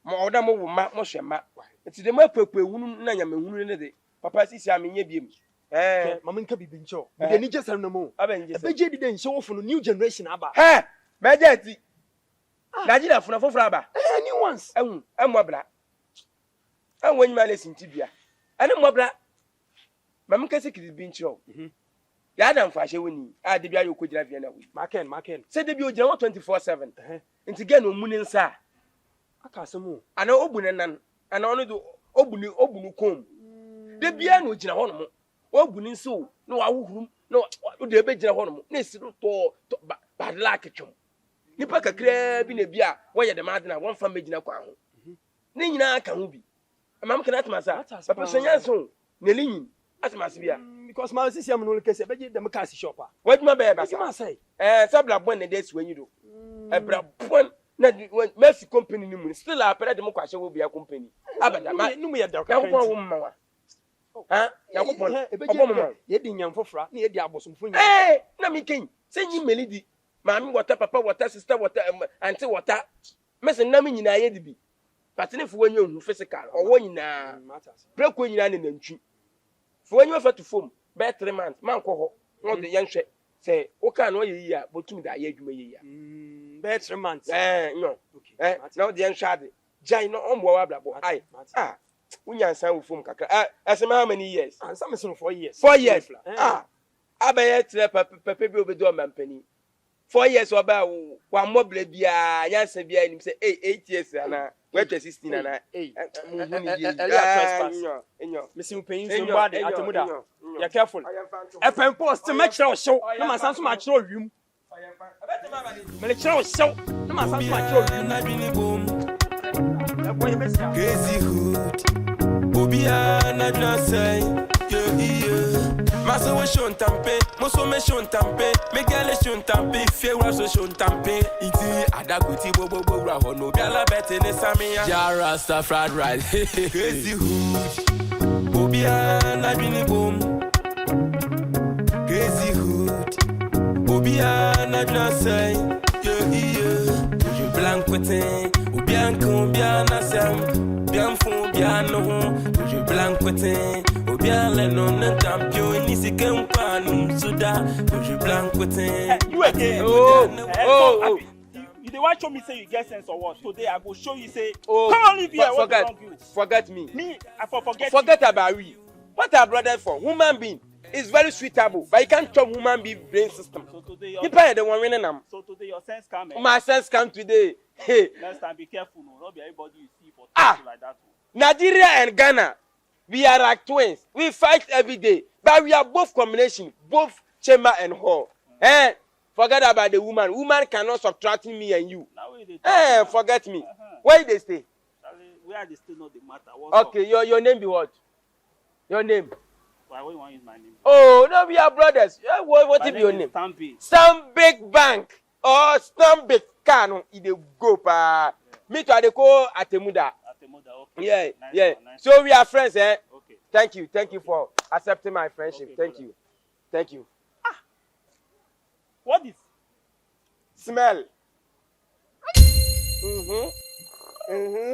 Ma oda mo wo ma mo hwema. Enti de ma pepue hunu na nya me hunu ne de. Papa sisi amenye biem. Mama nka bibi ncho. De ni jesem no mo. Abeje di de ncho wo no new generation aba. Meje ti. Nigeria funa foforo aba. New ones. Emu bra. Anwen ma lesin tibia. Ane mo bra. Mam kase kidi bi ncho. Ya da mfashe woni. A de bia yo ko gira vie na wi. Maken. Se de bi o gira 24/7. Nti ge no mu ne nsa. Aka asemu. Ana obune nan. Ana ono do obunu kom. De bia no gira ho no mo. Obunu nso no wa wuhurum. No de be gira ho no mo. Na esiru to bad luck twom. Nipa kakra bi na bia wo ye de ma de na won fa megina kwa ho. Ne nyina ka ho bi. Mam kana atmasa. Papa sonyanso. Nelinyin. Atmasa bia. Because my sister am no kese beje dem ka si shop a. What ma be ba sa? Ma say. Sabla bon na des wanyi do. Bra bon na Mercy company ni mu. Still a pere dem kwa hye wo bia company. Abada ma no mu ye da ka. Ya ko wo mma wa. Ya ko bon. Obo ye di nyam fofra na ye di abosomfo nya. Na mi ken. Senyi melidi. Mami water papa water sister water auntie water. Mese na mi nyina ye di bi. Patene fu wanyi ohu physical. Owo nyina. Break wo nyina ne nantwi. Fu wanyi wa fatu form. Be 3 months. Man ko ho. No de yanhwe. Say o ka no ye yi a botum da ye adwuma ye yi a. Be 3 months. No. Okay. Now de yanhwe ade. Jai no ombo wa blabo. Ai. Unyansan wo form kakra. Asema how many years? Ansam me so 4 years. 4 years. Abaye tre papa bi obedo mampani. 4 years oba wa mobile bia yansa bia nim say 8 years ana we 16 ana enyo misim pain so mba de Atemuda ya careful epen post me kire o show na ma sanso ma kire o wiem me kire o show na ma sanso ma kire o wiem crazy hood obia na dna say yeah Masa we shon tampe, moso me shon tampe, me gale shon tampe, fie wa so shon tampe. Iti adaguti bobo ra hono biala bete ne samia. Jara sta fried rice. Crazy hood. Obia na bini boom. Crazy hood. Obia na bina say. Yeah. Je blanc côté, ou bien combien na sam. Bien fond bien non. Je blanc côté. Bien le nom d'un champion, ni si qu'un pas nous souda. Je blanc côté. You again. Oh. You dey want show me say you get sense or what? Today I go show you say. Oh, come on, live here. What wrong you? Forget me. Me, I forget. Forget about we. What are brothers for? Human being is very suitable, but you can't chop human being brain system. So today your. You pay the one winning them. So today your sense come. My sense come today. Hey. Next time be careful, no. Not be everybody you see for like that. Nigeria and Ghana, we are like twins. We fight every day, but we are both combination, both chamber and hall. Forget about the woman. Woman cannot subtract me and you. Forget me. Where they stay? Where they stay not the matter. Okay, your name be what? Your name? Why you want to use my name? Oh, no, we are brothers. What is your name? Some big bank or some big car. It go pa. Me to the call Atemuda. Okay. Yeah. Nice. So we are friends, eh? Okay. Thank you for accepting my friendship. Okay, Thank you. What is? Smell.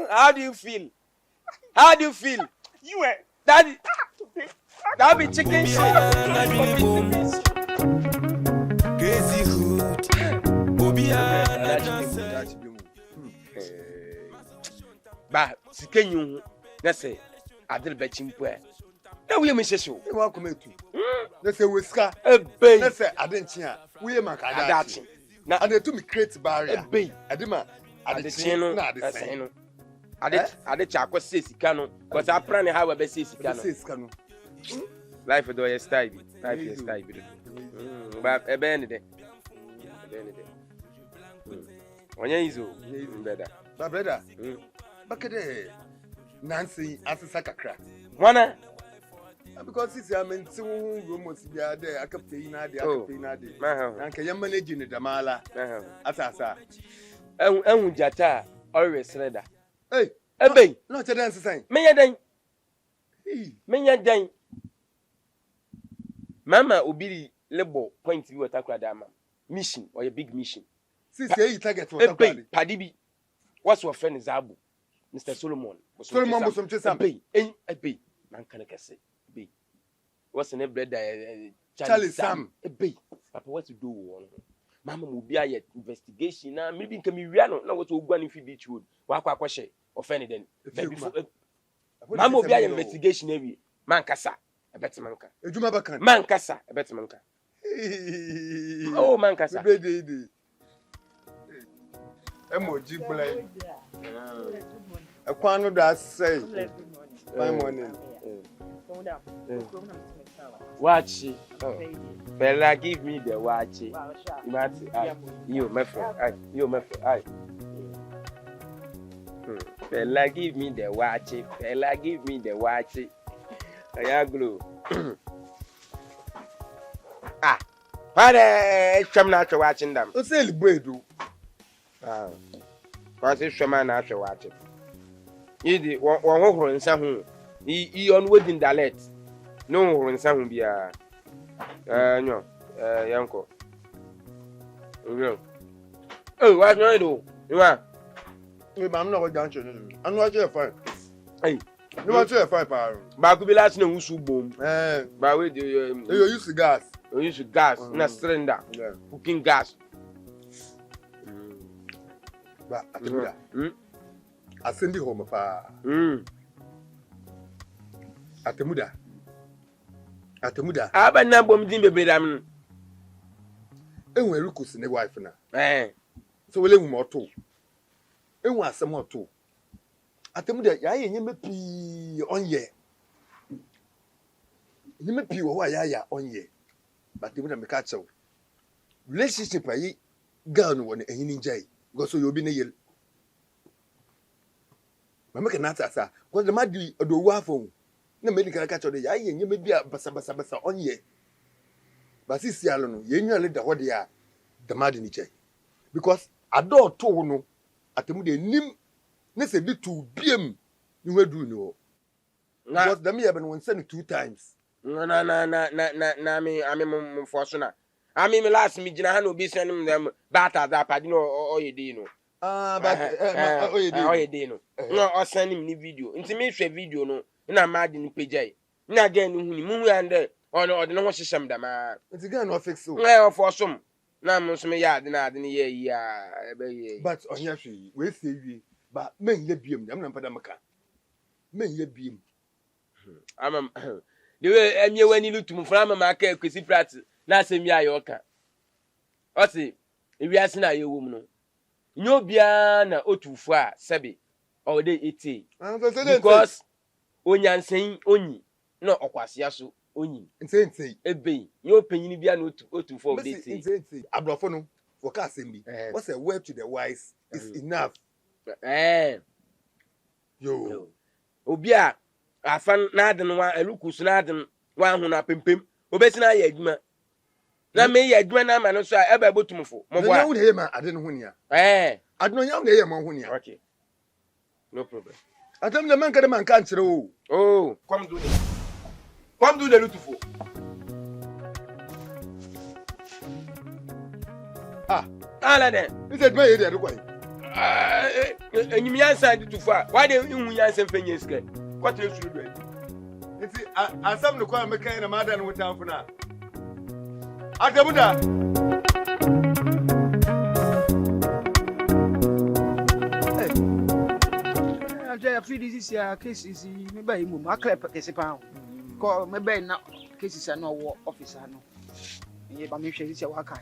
How do you feel? You eh? That be chicken shit. Crazy hood. Ba sikenyu na say adil be chimpo. Na we me shesho. E wa kometu. Na say we ska. Ebe. Na say adenchi a. We maka adachi. Na adetu me create barrier. Ebe. Adema adechi no na adesen no. Adechi akwese sika no. Cause apran ha we be sika no. Life do your style. Life your style bi. Ba ebe ne de. Onye izo. Brother. Ba brother. Bakede Nancy asisa kakra. Wana? Because this I mean two rumors be there akape na de. Na nke ya manage ni damala. Asasa. Ehun jata always ready. Hey, ebe. No che dance sign. Menya dan. Mama obiri label point we watakra dama. Mission or a big mission. See you target watakra. Padibi. What's your friend Zabu? Mr. Solomon. Solomon was some chesam. Ebe. Man can kese. Ebe. What's the name brother Charlie Sam. Ebe. Papa what to do? Mama will be a investigation now. Maybe can be real. Now what to go and if you beach wood. Wakwa kwashe. Offended then. Mama will be an investigation every. Man kasa. A better manka. Ejuma bakan. Man kasa. A better manka. Oh man kasa. Emoji play. A kwano that say. Fine morning. Watch it. Bella, give me the watch it. You, my friend. You, my friend. Bella, give me the watch it. Bella, give me the watch it. I glue. What I'm not watching them. What's the bread? What's the shaman after watching? You one who in some he on wedding dalet. No one in some be no, Yanko. Oh, what do I do? You are. I'm not going to. I'm not your fine. Hey, you want your fine power. But could be last no who boom. By way, you use the gas. You use gas, not cylinder, cooking gas. But I send you home of Atemuda. Aba na bom din bebedam. Enwe rukus ne wife na. So wele hu moto. Enwe asem oto. Atemuda ya ye nyeme pi onye. Nyeme pi wo ya onye. But Atemuda me ka chew. Relationship ayi girl no woni ehini njai. Go so you obi ne yel. Mama ke na tasa. Ko de madi odowu afon. Na medical catch de ya ye nyeme bia basa onye. But this year, no, you know, let the what they are the mad in each because I don't know Atemuda nim. Let's say be to BM. You will do no. Because the me have been sent 2 times. No, I'm fortunate. I mean, last me, Jina no be sending them batter that I know you dino. But you dino. No, or sending me video. Intimate video, no, and I'm mad in PJ. Now again, who and there, or no, the no system that man. it's again no fix so. Well, for some. Now, Monsieur Yard, yeah. But on your tree, we say we, but men ye beam, I'm not Padamaka. Men ye beam. I'm the way I'm when you look to from a market, because he practice. Na semi ayoka. O si, ewi ase na ye woman no. Nyo bia na otufu a sebe. O de eti. Because onyansen onyi na okwase aso onyi. Ntenti. Ebe, nyo panyini bia na otufu o de eti. Ntenti. Abrofo no, for ka sembi. What's a word to the wise is enough. Yo. Obi a afan na ade no wa elukusu na ade wa hu na pempem. Obesi na ye adwuma. Na me ye adwuma na ma no so a eba botumfo mo bo a no dey ma ade no hunia ade no yam na ye ma hunia okay no problem atam na man ka de man kan kire o oh come do the lutufo ala de ise dma ye dey kwai enyim yansa de tufo a why dey hu yansa mfanye ske kwatre suru do enti asam no kwa me kan na ma da no wutamfo na Atemuda. I feel this is a case is maybe mu maklep kese pa. Ko maybe na cases are no officer no. Ye ba me hwe this waka.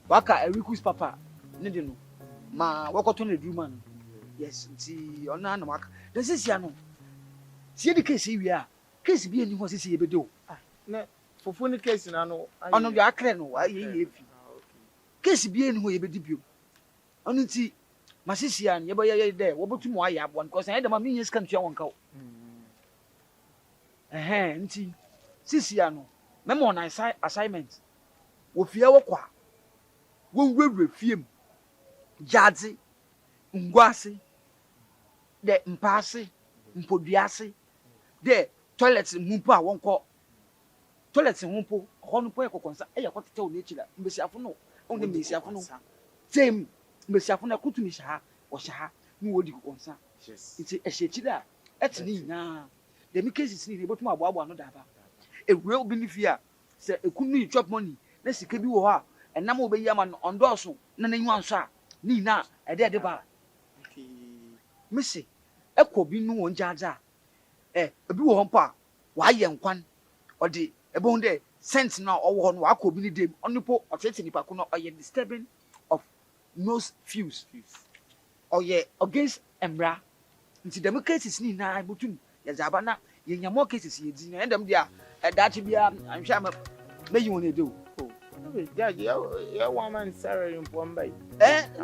Waka Erikus papa ne de no. Ma wakoto na duma no. Yes, nti ona na waka. This is ya no. See the case wi a. Case bi eni ho sisi ye bedo. Na fofo ni case na no. Ono bi akre no aye efi. Case bi eni ho ye bedi bio. Ono nti masisi an ye boye ye de wo betu mo aye abo because I dem ma me yes kan tua wonka. Nti sisi an no. Me mo na assignment. Wo fie wo kwa. Wo nwure fiem. Jadze ngwase de mpase mpoduase de toilet mumpo a wonko toilet mumpo hono po ekokonsa e yakotete o n'echira mbesiafo no on de mbesiafo no tem mbesiafo na kutumi sha o sha ni wodi kokonsa yes iti ehechira etini na de mi cases ni botum aboabo no daba ewure obi ni fia se ekunu chop money na sika bi wo ha enam obeyi ama no ondoso na nanyu anso a ni na ede ba misi ekobi nu won jaja ebi wo hompa wa ye nkwan odi ebon de sense na owo no akobi ni dem onipo otete nipa ko no oye disturbing of nose fuse oye against emra nti dem cases ni na botum ye zaba na ye nyamo cases ye di na dem dia dachi bia anhwa meyi won edo Daddy, you want man salary in Bombay.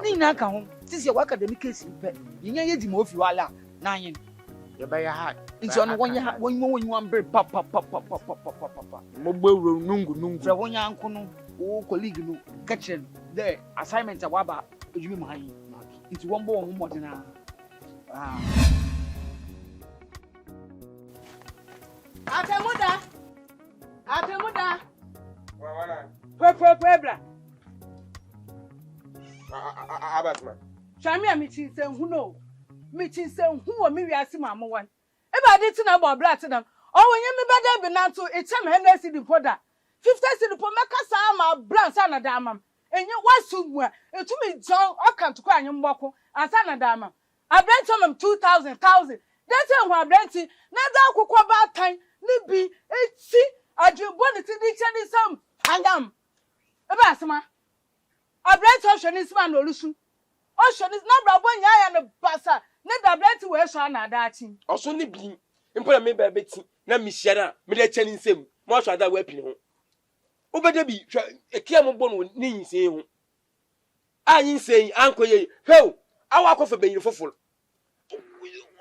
Ni na ka ho. This your academic case pe. Yin ye di mo fi wala na yin. You buy your heart. Nti ono won wan bre pa. Mo gbewro nungu. Fra won ya nko no, wo colleague no, ka kire the assignment a waba ejumi ma yin. Nti won bo won mo dena. Atemuda. Wala. Bra. Abatman. Chami a meeting say who no. Meeting say who o mi wiase mamo wan. E ba dey tina bo bra tina. O wonye mi bada bi na to e chem Hennessy di poda. 50 cedi po meka sa ma bra sa na da amam. Enye wasu mu a etumi jon okan to kwa anyem boko ansa na da amam. Abrent am 2000. Dey say who abrent na da akukwa ba tan ni bi eti adwebo ni ti di cheni sam pangam. Eba asema abrent option is man olusu option is na brabo nya ya no basa ne da abrent we so na da achi Oso ni bi impora me ba beti na mihia na me de chani nsem mo so ada wa pini ho obede bi ekia mo bo no ni nsin ho anyi nsin ankoye heu awa akofa beyin foforo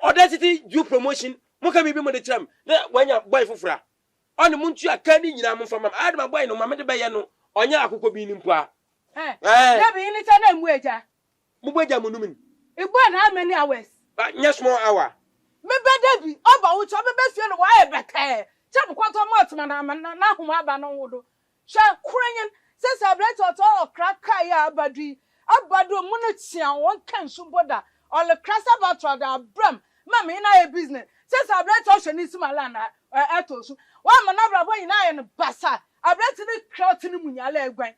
audacity due promotion mo ka bi mo de tram na wanya boy fofora On the Muntia candy, from I had my boy, no mamma de Bayano, on your cocoa bean in Pua. Eh, there be any time wager. Mubaja Munumin. It won't how many hours? But yes, more hour. Maybe Debbie, about which I'm best feel why back here. Chap quite a month, madam, and now whom I ban on. Shall crying, says I read all crack kaya badri, abadu munitia, one can sumboda, or the crasabatra, the bram, mammy, and I business. Says I read ocean is my land, atos. One manabra boy in iron bassa, I read to the crowd in Munyale Gwen.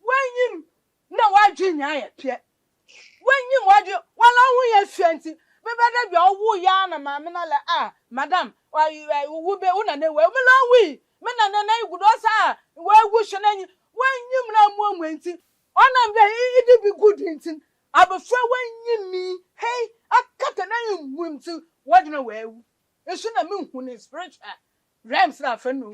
When you know why Junior appear. When you want you, well, I will fancy. But better be all woo yarn, mamma, madam, why you would be on and well, we. Men and would also, where wish and when you know one went in. On I'm there, it be good drinking. I prefer when you me, hey, I cut an iron wound to what you know where. It's in a moon when it's spiritual. Rams are for no.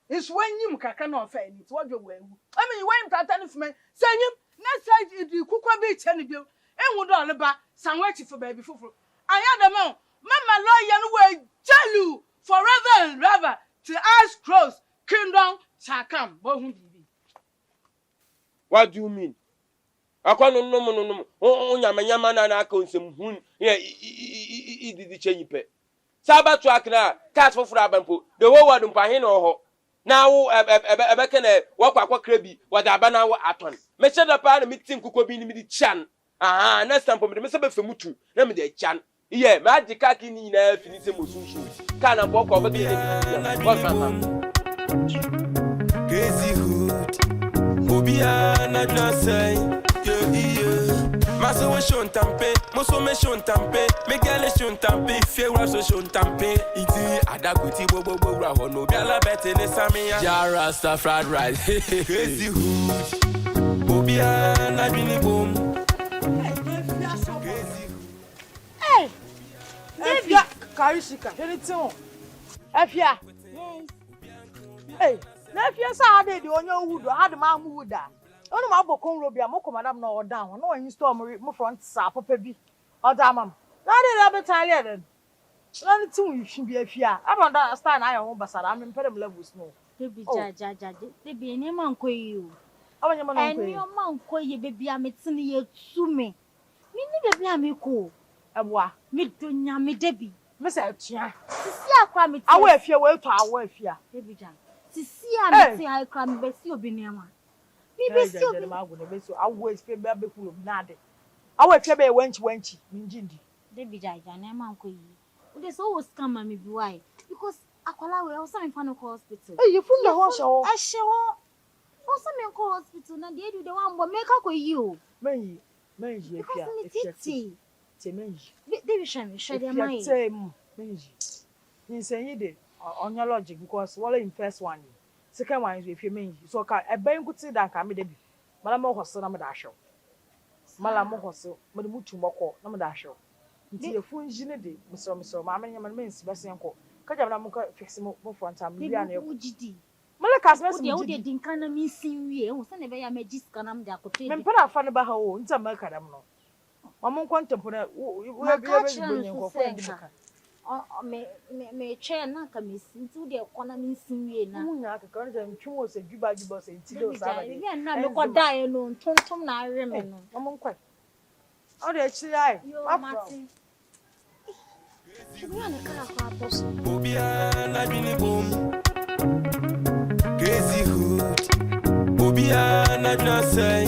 It's when you can offer it, what you will. I mean, you went to attend me, say him, next time you cook a bit and you, and would all about some waiting for baby fufu. I had a man, Mamma lawyer, will tell you forever and ever to eyes closed, kingdom shall come. What do you mean? I can't no. Oh, Yaman and I can some hoon. Yeah, did the change pet. Sabat track now, cats for Frabampo, the world in Pahino. Now, Aberka, what crabby, what Abana aton. Mr. the part of meeting could be in the chan. Ah, next time for me, Mr. Femutu, let me the chan. Yeah, magic kaki in a finishing musu. Can I walk over the Crazy hood. Obia na say, yeah. Maso we shon tampe, moso me shon tampe, me gele shon tampe, fewa so shon tampe. Iti adaguti bobo ra hono biala bete ne samia. Jara sta fried rice. Crazy hood. Obia na bini boom. Hey, Baby, Karishika, anything. Afia. Hey, Afia sa ade di onyo wudo, had ma wuda. Onu ma bokon robia, mo madam no down. No one store mo front sa papa bi. Oda mam. Na de betale den. Na ni tin wi hwi bi afia. I don't understand na your basara. I'm impedem levels no. Baby ja. Baby eni man koyi o. Abanya man koyi. Eni man koyi baby ametini ye tume. Mi ni baby ameko. Aboa. Mi donya mi debi. Me say tua. Sisi akwa mi. Awo afia we to awo afia. Baby ja. Sisi ameti akwa mi besi obi niama. Mi besi obi ma go ne besi awo afia be abekulu na ade. Awo afia be wenchi minjindi. Baby ja na man koyi. Ude so wo scam me bi why? Because akwala we also me fa no hospital. Hey, you from the hospital? Ahye also me ko hospital na dey do the one but make koyi o. Menyi afia. Menji. They share their mind. Menji. Insane de on your logic because wala in first one. Second one is if you menji. So ka e ben kuti dan ka me de bi. Mala mo hoso na me da hwe. Mala mo hoso, me de mutu moko na me da hwe. Nti e fu njine de misro ma me nyama me nsi bese enko. Ka jam na mo ka fix mo front am bia na e. Mala kas me se mo de din kan na mi sinwie. O se ne be ya magis kan am de akote. Me mpara fa ne ba ha o. Nta ma ka dam no. Mamun kwanta puna we me chair na ka mesinti de kona mi sinwie na munya ka kan jam twon se djuba se nti do sa ba de na me koda e no tontom na awe me no mamun kwa o de chi ai mati Obi ana kala kwa poso Obi ana bini boom Crazy hood Obi ana say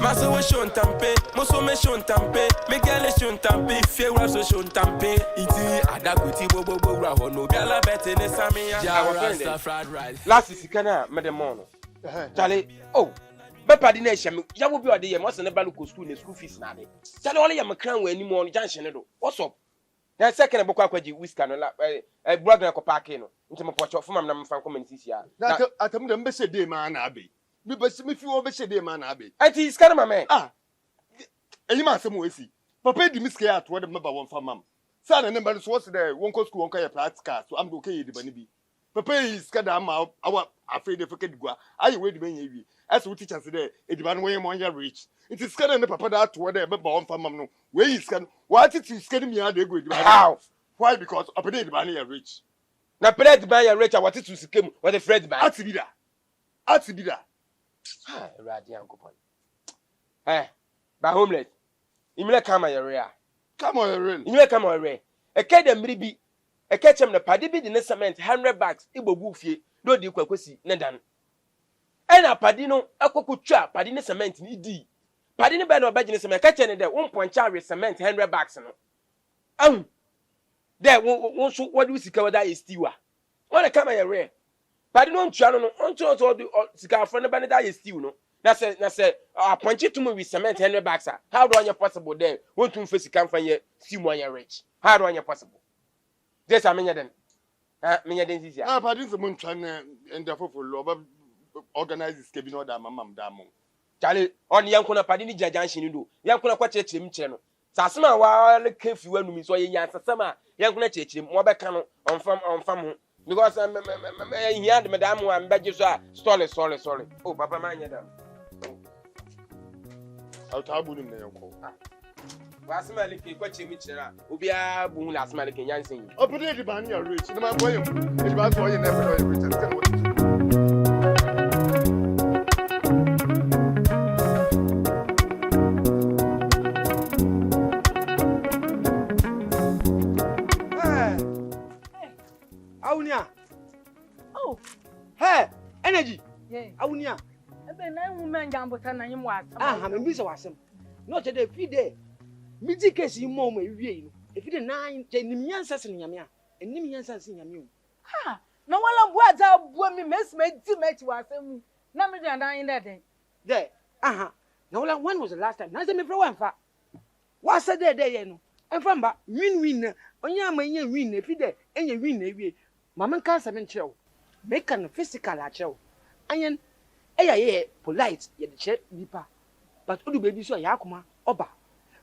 Maso we shon tampe, moso me shon tampe, me gele shon tampe, fewa so shon tampe. Iti adaguti bobo ra hono biala bete ne samia. Jara fried rice. Last is kana medemono. Chale, oh. Bepa di na ehia me. Ya wo bi ode ye mo se ne balu ko school ne school fees na de. Chale ole ya me kran wa anim on junction ne do. What's up? Na second boko akwaji whisker no la brother ko park no. Nti me pocho fo mam na me fan community sia. Na Atemuda mbese de ma na abi. Me fi wo be shede ma na abi. Ati iskana mame. Eyi ma asem we si. Papa di miske ya to de meba won fa mam. Sa na number so was there won ko school won ka ya practical so am do okay de bani bi. Papa is kada ma awa afraid de fake digua. Ayi we de ban ye wi. As we teachers there ediba no we mon ya rich. It is kada ne papa da to de meba won fa mam no. We is kan what it is kan mi ya de go ediba. How? Why? Because opede ediba no ya rich. Na Fred ban ya Rachel what to sikem what the Fred ban. Atibida. Ah, Radi Ankopon. Eh, ba homeless. Imile kama ya rea. Come on, real. Imile kama ya rea. Eke dem ribi. Eke chem na padi bi the cement 100 bags igbogu fie. Do di kwakwesi ne dan. Ena padi no akokotwa padi ne cement ni di. Padi ne ba na obaji ne cement ka che ne de 1.5 re cement 100 bags no. There won so what do sika wada is stiwa. Wona kama ya rea. Padi no ntwa no onto so sika afro ne ba ne da is stiw no. Na say appointed to me with cement 100 bags. How do I possible there? Want to face come from here see more rich. How do I possible? This I mean then. Me den this Ah, pardon the moon trying and therefore for love organize this cabin order mamam damo. Charlie on yankuna padi ni jajanshi do. Yankuna kwa church him cheno. Sasma wa le kefu wanu mi so ye yansa sama yankuna church him mo be kan on fam because he had madam one beje so sorry. Oh papa man ya dam. I'll tabu him na yanko. Wasma le ke kwa chemi chera. Obi a bu la asma le ke yansin. Open the ban your rich. No man boy. It was for you never know everything. Tell what to do. Awunia. Oh. Hey, energy. Yeah. Awunia. Ebe na woman jambuta na nyim wa. Ah, me bisa wasem. No che dey feed there. Midi case yi mom ewie no. E feed 9 che nim yansa se nyame a. Enim yansa se nyame o. Ha, na wala bua za bua mi mesma di mechi wasem. Na me dan dan den. There. Aha. Na wala when was the last time? Na say me fro wanfa. Wa say there ye no. Emfa mba win na. Onya amanya win na feed there. Enye win na ewie. Mama nka se me nkyerɛw. Make an physical akyerɛw. Ayen ye polite ye de che nipa. But odu baby so ya akoma oba.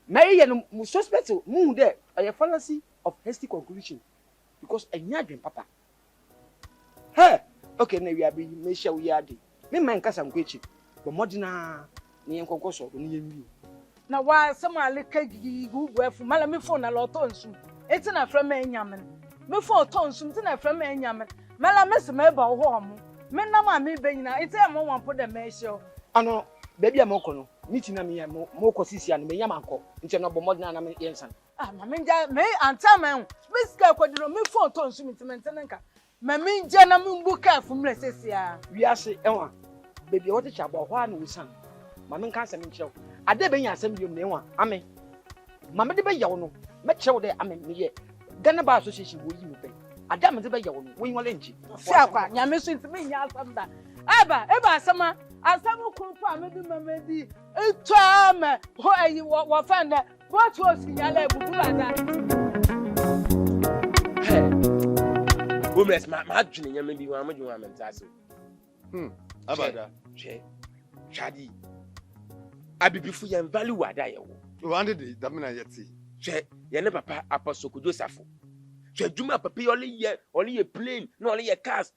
Mary ye no mu suspect mu there a fallacy of hasty conclusion because enya dwen papa. Hey, okay na we abi me share we ade. Me man kasa nkwechi. But modina na yen konkɔ so no yen wi. Na wa sama le kagi gugu afu mala me phone na lo to nsu. Eti na fra me enyamen. Me phone to nsu ti na fra me enyamen. Mala me se me ba ho omo. Me na ma me benyina eti e mo wan po de me hye. Ano baby amoko no. Meeting na me ya mo ko sisi an me yam anko. Nti na bo modina na me yensan. Ah, ma me nja me anta man. Me sika kwadiro me phone to nsu mi timentene nka. Ma me nja na me mbu ka afu mle sesia. Wi ase enwa. Baby what cha bo ho an wusan. Ma me nka asem nkyerɛw. Ade be nya asem biom na enwa. Ame. Ma me de be yawo no. Me kyerɛw de ame me ye. Ghana Bar Association wo yi me pe. Ade me de be yawo no. Wo yi wale nchi. Si akwa nya me so ntimi nya asam da. Eba asama asamu krupu amedi mamedi etwa me ho ayi wo fanda what was signala ebubu ada. Homeless ma adwene nya me bi wa madwene wa mentase. Abada. Che. Chadi. Abibifu yan value wada ye wo. Wande de damina yeti. Che, ye ne papa Apostle Joseph. Che djuma papa only ye plane, no only ye cars.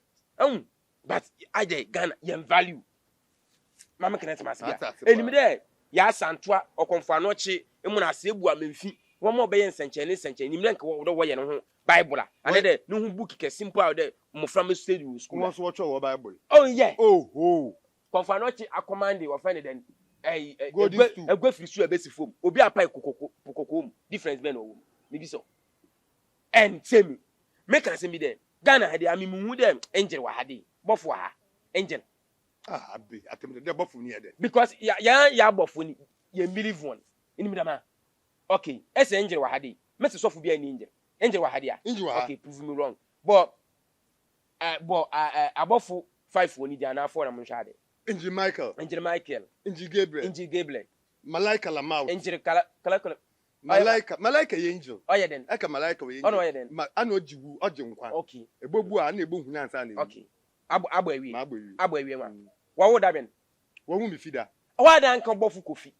But I dey Ghana yan value. Mama connect masia. Enimi de ya santwa okonfa no chi emu na asebu amemfi. Wo mo be ye nsenche enimi de nka wo ye no ho Bible a. Ane de no hu book ke simple out de mo from study school. Wo so watch wo Bible. Oh yeah. Oh. Konfa no chi akomande wo find den egwe free su ebesi fom. Obi apai kokoko difference be no wo. Me bi so. And tell make us me there. Ghana had ami mu dem angel wa hade. Bofo ha. Angel. Ah, abi Atemuda de bofo ni ede. Because ya bofo ni ye believe one. Ini mi dama. Okay, ese angel wa hade. Mese so fu bia ni angel. Angel wa hade a. Okay, prove me wrong. But abofo 5 woni dia na 4 na mo hwade. Angel Michael. Angel Gabriel. Malaika Lamau. Angel kala. Malaika ye angel. Oye den. Eka malaika we angel. Ono oye den. Ano jiwu oje nkwa. Okay. Ebobu a na ebo huna ansa na. Okay. Abo awie. Abo awie ma. Mm. Wa wo da ben. Wo hu mi fida. Wa da nkan bofu kofi.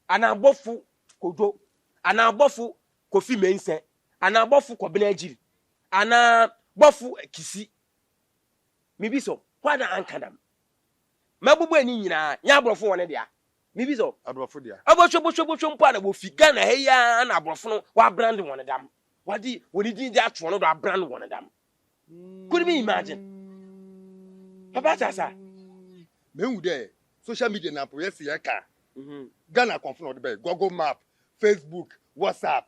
Ana bofu kodo. Ana bofu kofi mense. Ana bofu kobena ajiri. Ana bofu kisi. Mi bi so. Wa da ankadam. Mabubu ani nyina. Nya abrofo wona dia. Mibi so abrofo dia abosho mpo na bo fi Ghana he ya na abrofo no wa brand won dam wadi woni din dia to no do abran won dam could you imagine papa sasa mehu there social media na pro yes ya ka Ghana confirm the bay Google Map Facebook WhatsApp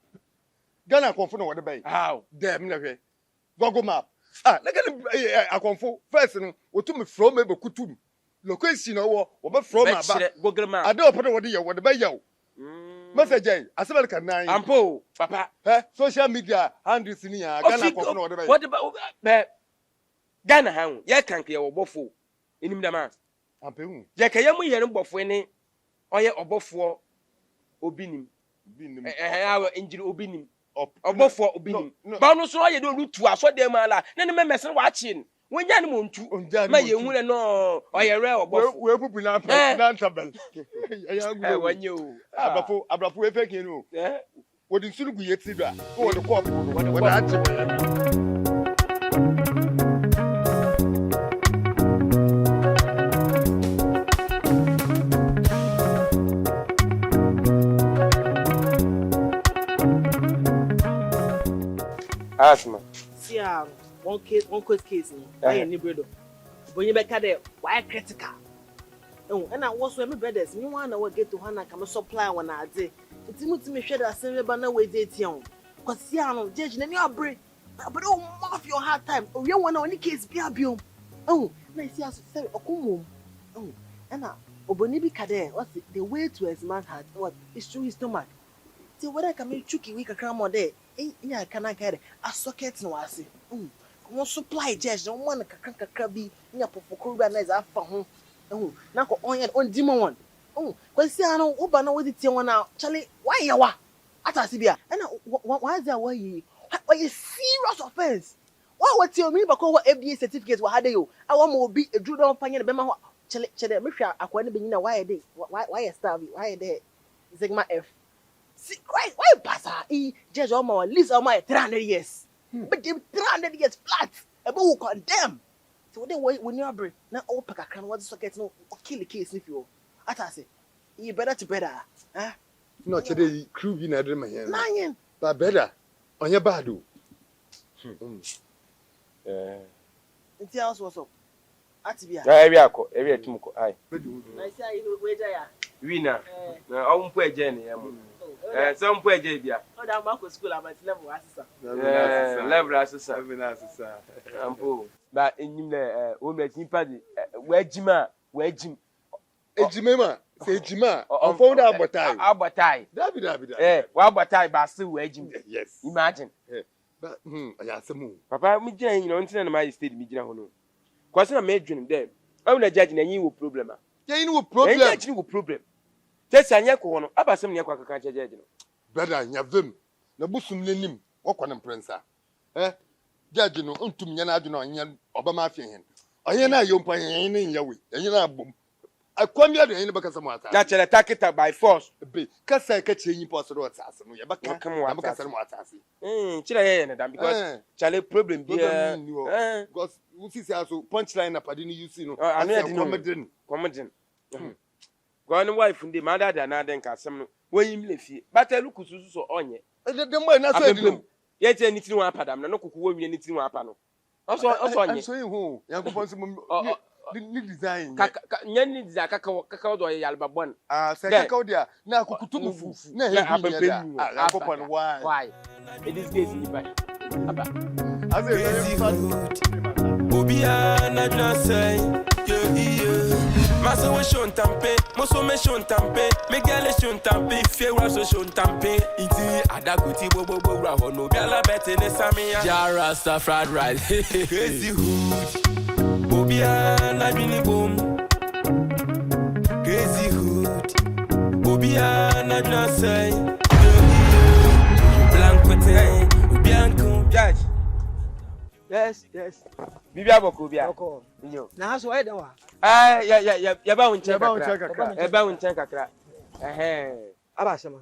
Ghana confirm what the bay how dem na hwe Google Map na Ghana akonfo first no otum from me be kutum location no wo be from aba Google Map ade opo what the bay yaw message asebel kan nan ampo papa social media handles ni ya Ghana confirm what the bay what the Ghana ha ye kan ke ye wo bofo enim da ma ampehu ye ka ye mu ye no bofo ni oye obofo obinim injiri obinim obofo obinim ba no so oye do rutu aso dem ala na ne memese wa chi wonya ne montu ma ye hu no oye re obofo we pupu na tabel wanye o abrafo e fake no wodi nsurugu yeti do a wodi ko wodi ati asma see one case no I ni bredo bonye be ka de why critical and I was with my brothers me wan na we get to hana come supply one ade itimi hwe da sem be na we dey tion cause see judge na ni abre but oh off your hard time oh you want any case be abiom na see as say okomom and oboni bi ka de what the way to his man heart what is through his stomach see whether can me chuki we kakra mo there nya kana kare a socket no ase won supply judge no man kakra bi nya popokoro bi na za fa ho na ko on di mo won kwasi ano oba na wodi tie won na chale why yawa atasi bia na why there why serious offense why what you mean because FDA certificate wa hade yo awa mo obi edru don panye na be ma ho chale me hwa akwa ne be nyina why dey why star why dey sigma F see why passa judge all my list all my 300 years but them 300 years flat e be who condemn so they when you break na all pack kan what socket no kill the case if you atase you better to better no today crew bi na dream here nine but better onye bad o nti house was up atibia every atumko ai na say you we ya wina na ompo eje ne yam so ompo eje bia o da ma ko school about level asisa level asisa ampo ba enyim na o me timpa di wajim ejime ma se ejima on found abotai dabi wa abotai ba se wajim yes imagine but aya semu papa mi gyan you know ntina na my state mi gina ho no kwase na me dwene dem o na judge na yin wo problem yin wo problem yin wo problem tese anya ko no abasem ne kwa kaka judge no brother nyavem na busum nenim wokɔ ne prensa judge no ntum nya na adwene onye obama afie hen onye na yompa hen ne nyawe enye na abom akwamia de hen baka samu ata na chere takita by force be kasa ka che yin poso do atase no ye baka samu atase chira ye na dam because chale problem bi because we see so punchline na padi ni you see no comedy go on wife ndi ma dada na den ka asem no wanyim lefie batalu kususu so onye de mo na so edi ye je ni tiri wa padam na no kuku wo wie ni tiri wa apa no also onye so hu yankopon so ni design nya ni design kaka do ye yalba bon se kaka dia na kukutu mufu na he bi ya yankopon why it is case ni ba aba Obia na say yo Maso we shon tampe moso me shon tampe me gale shon tampe fe wa so shon tampe iti adakuti bobo ra hono gala bete ne samia jara sta fried rice crazy hood Obia na bini boom crazy hood Obia na say blancote bianco judge yes bibi aboko bia nyo na so why da wa ya ba wunchen kakra aba sema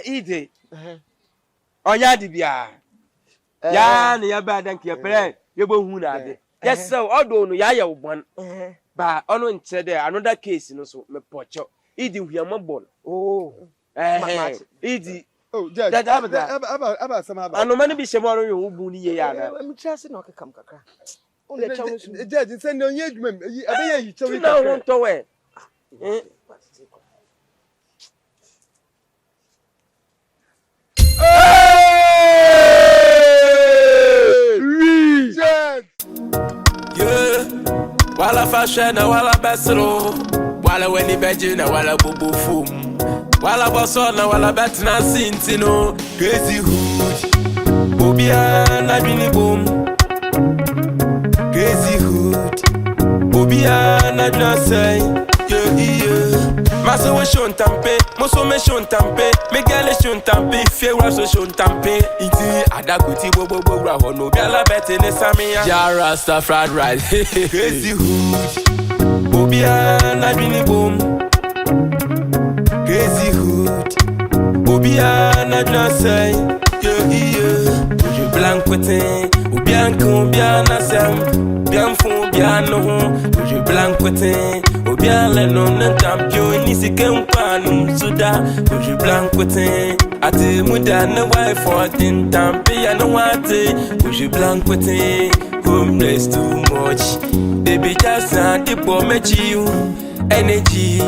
ide onya di bia ya na ya ba dan ke pere ye bo hu na ade yes so odo no ya wo bon ba ono nche de another case no so me pocho idi huama bon idi Oh, Judge. Judge, About some about. And no man be shemoro you buni ya. I'm just not come kakra. On the challenge. Judge, send on engagement. I you tell me now want to wear. Yeah, wala fashion na wala besro, wala weni beji na wala bubu fum, wala boso na wala bet na sintino, crazy hood, bobia na bini boom, crazy hood, bobia na bina say, yeah. Maso we shon tampe, moso me shon tampe, me gele shon tampe, fewa so shon tampe. Iti adakuti bobo bra hono gala bete ne samia. Jara stuff fried right. Crazy hood, bobia na bini boom. Crazy hood, bobia na bina say, yeah. Je blanc côté, ou bien qu'on bien na sem, bien fond bien non. Je blanc côté. Bien le nom d'un champion, ni si qu'un pan souda. Je blanc côté, Atemuda no wife for tin tampi ya no wate. Je blanc côté, homeless too much. Baby just a tip for me you. Energy,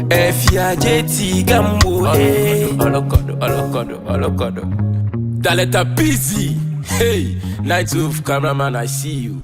Fia JT Gambo. Olokodo. Daleta busy. Hey, night of cameraman, I see you.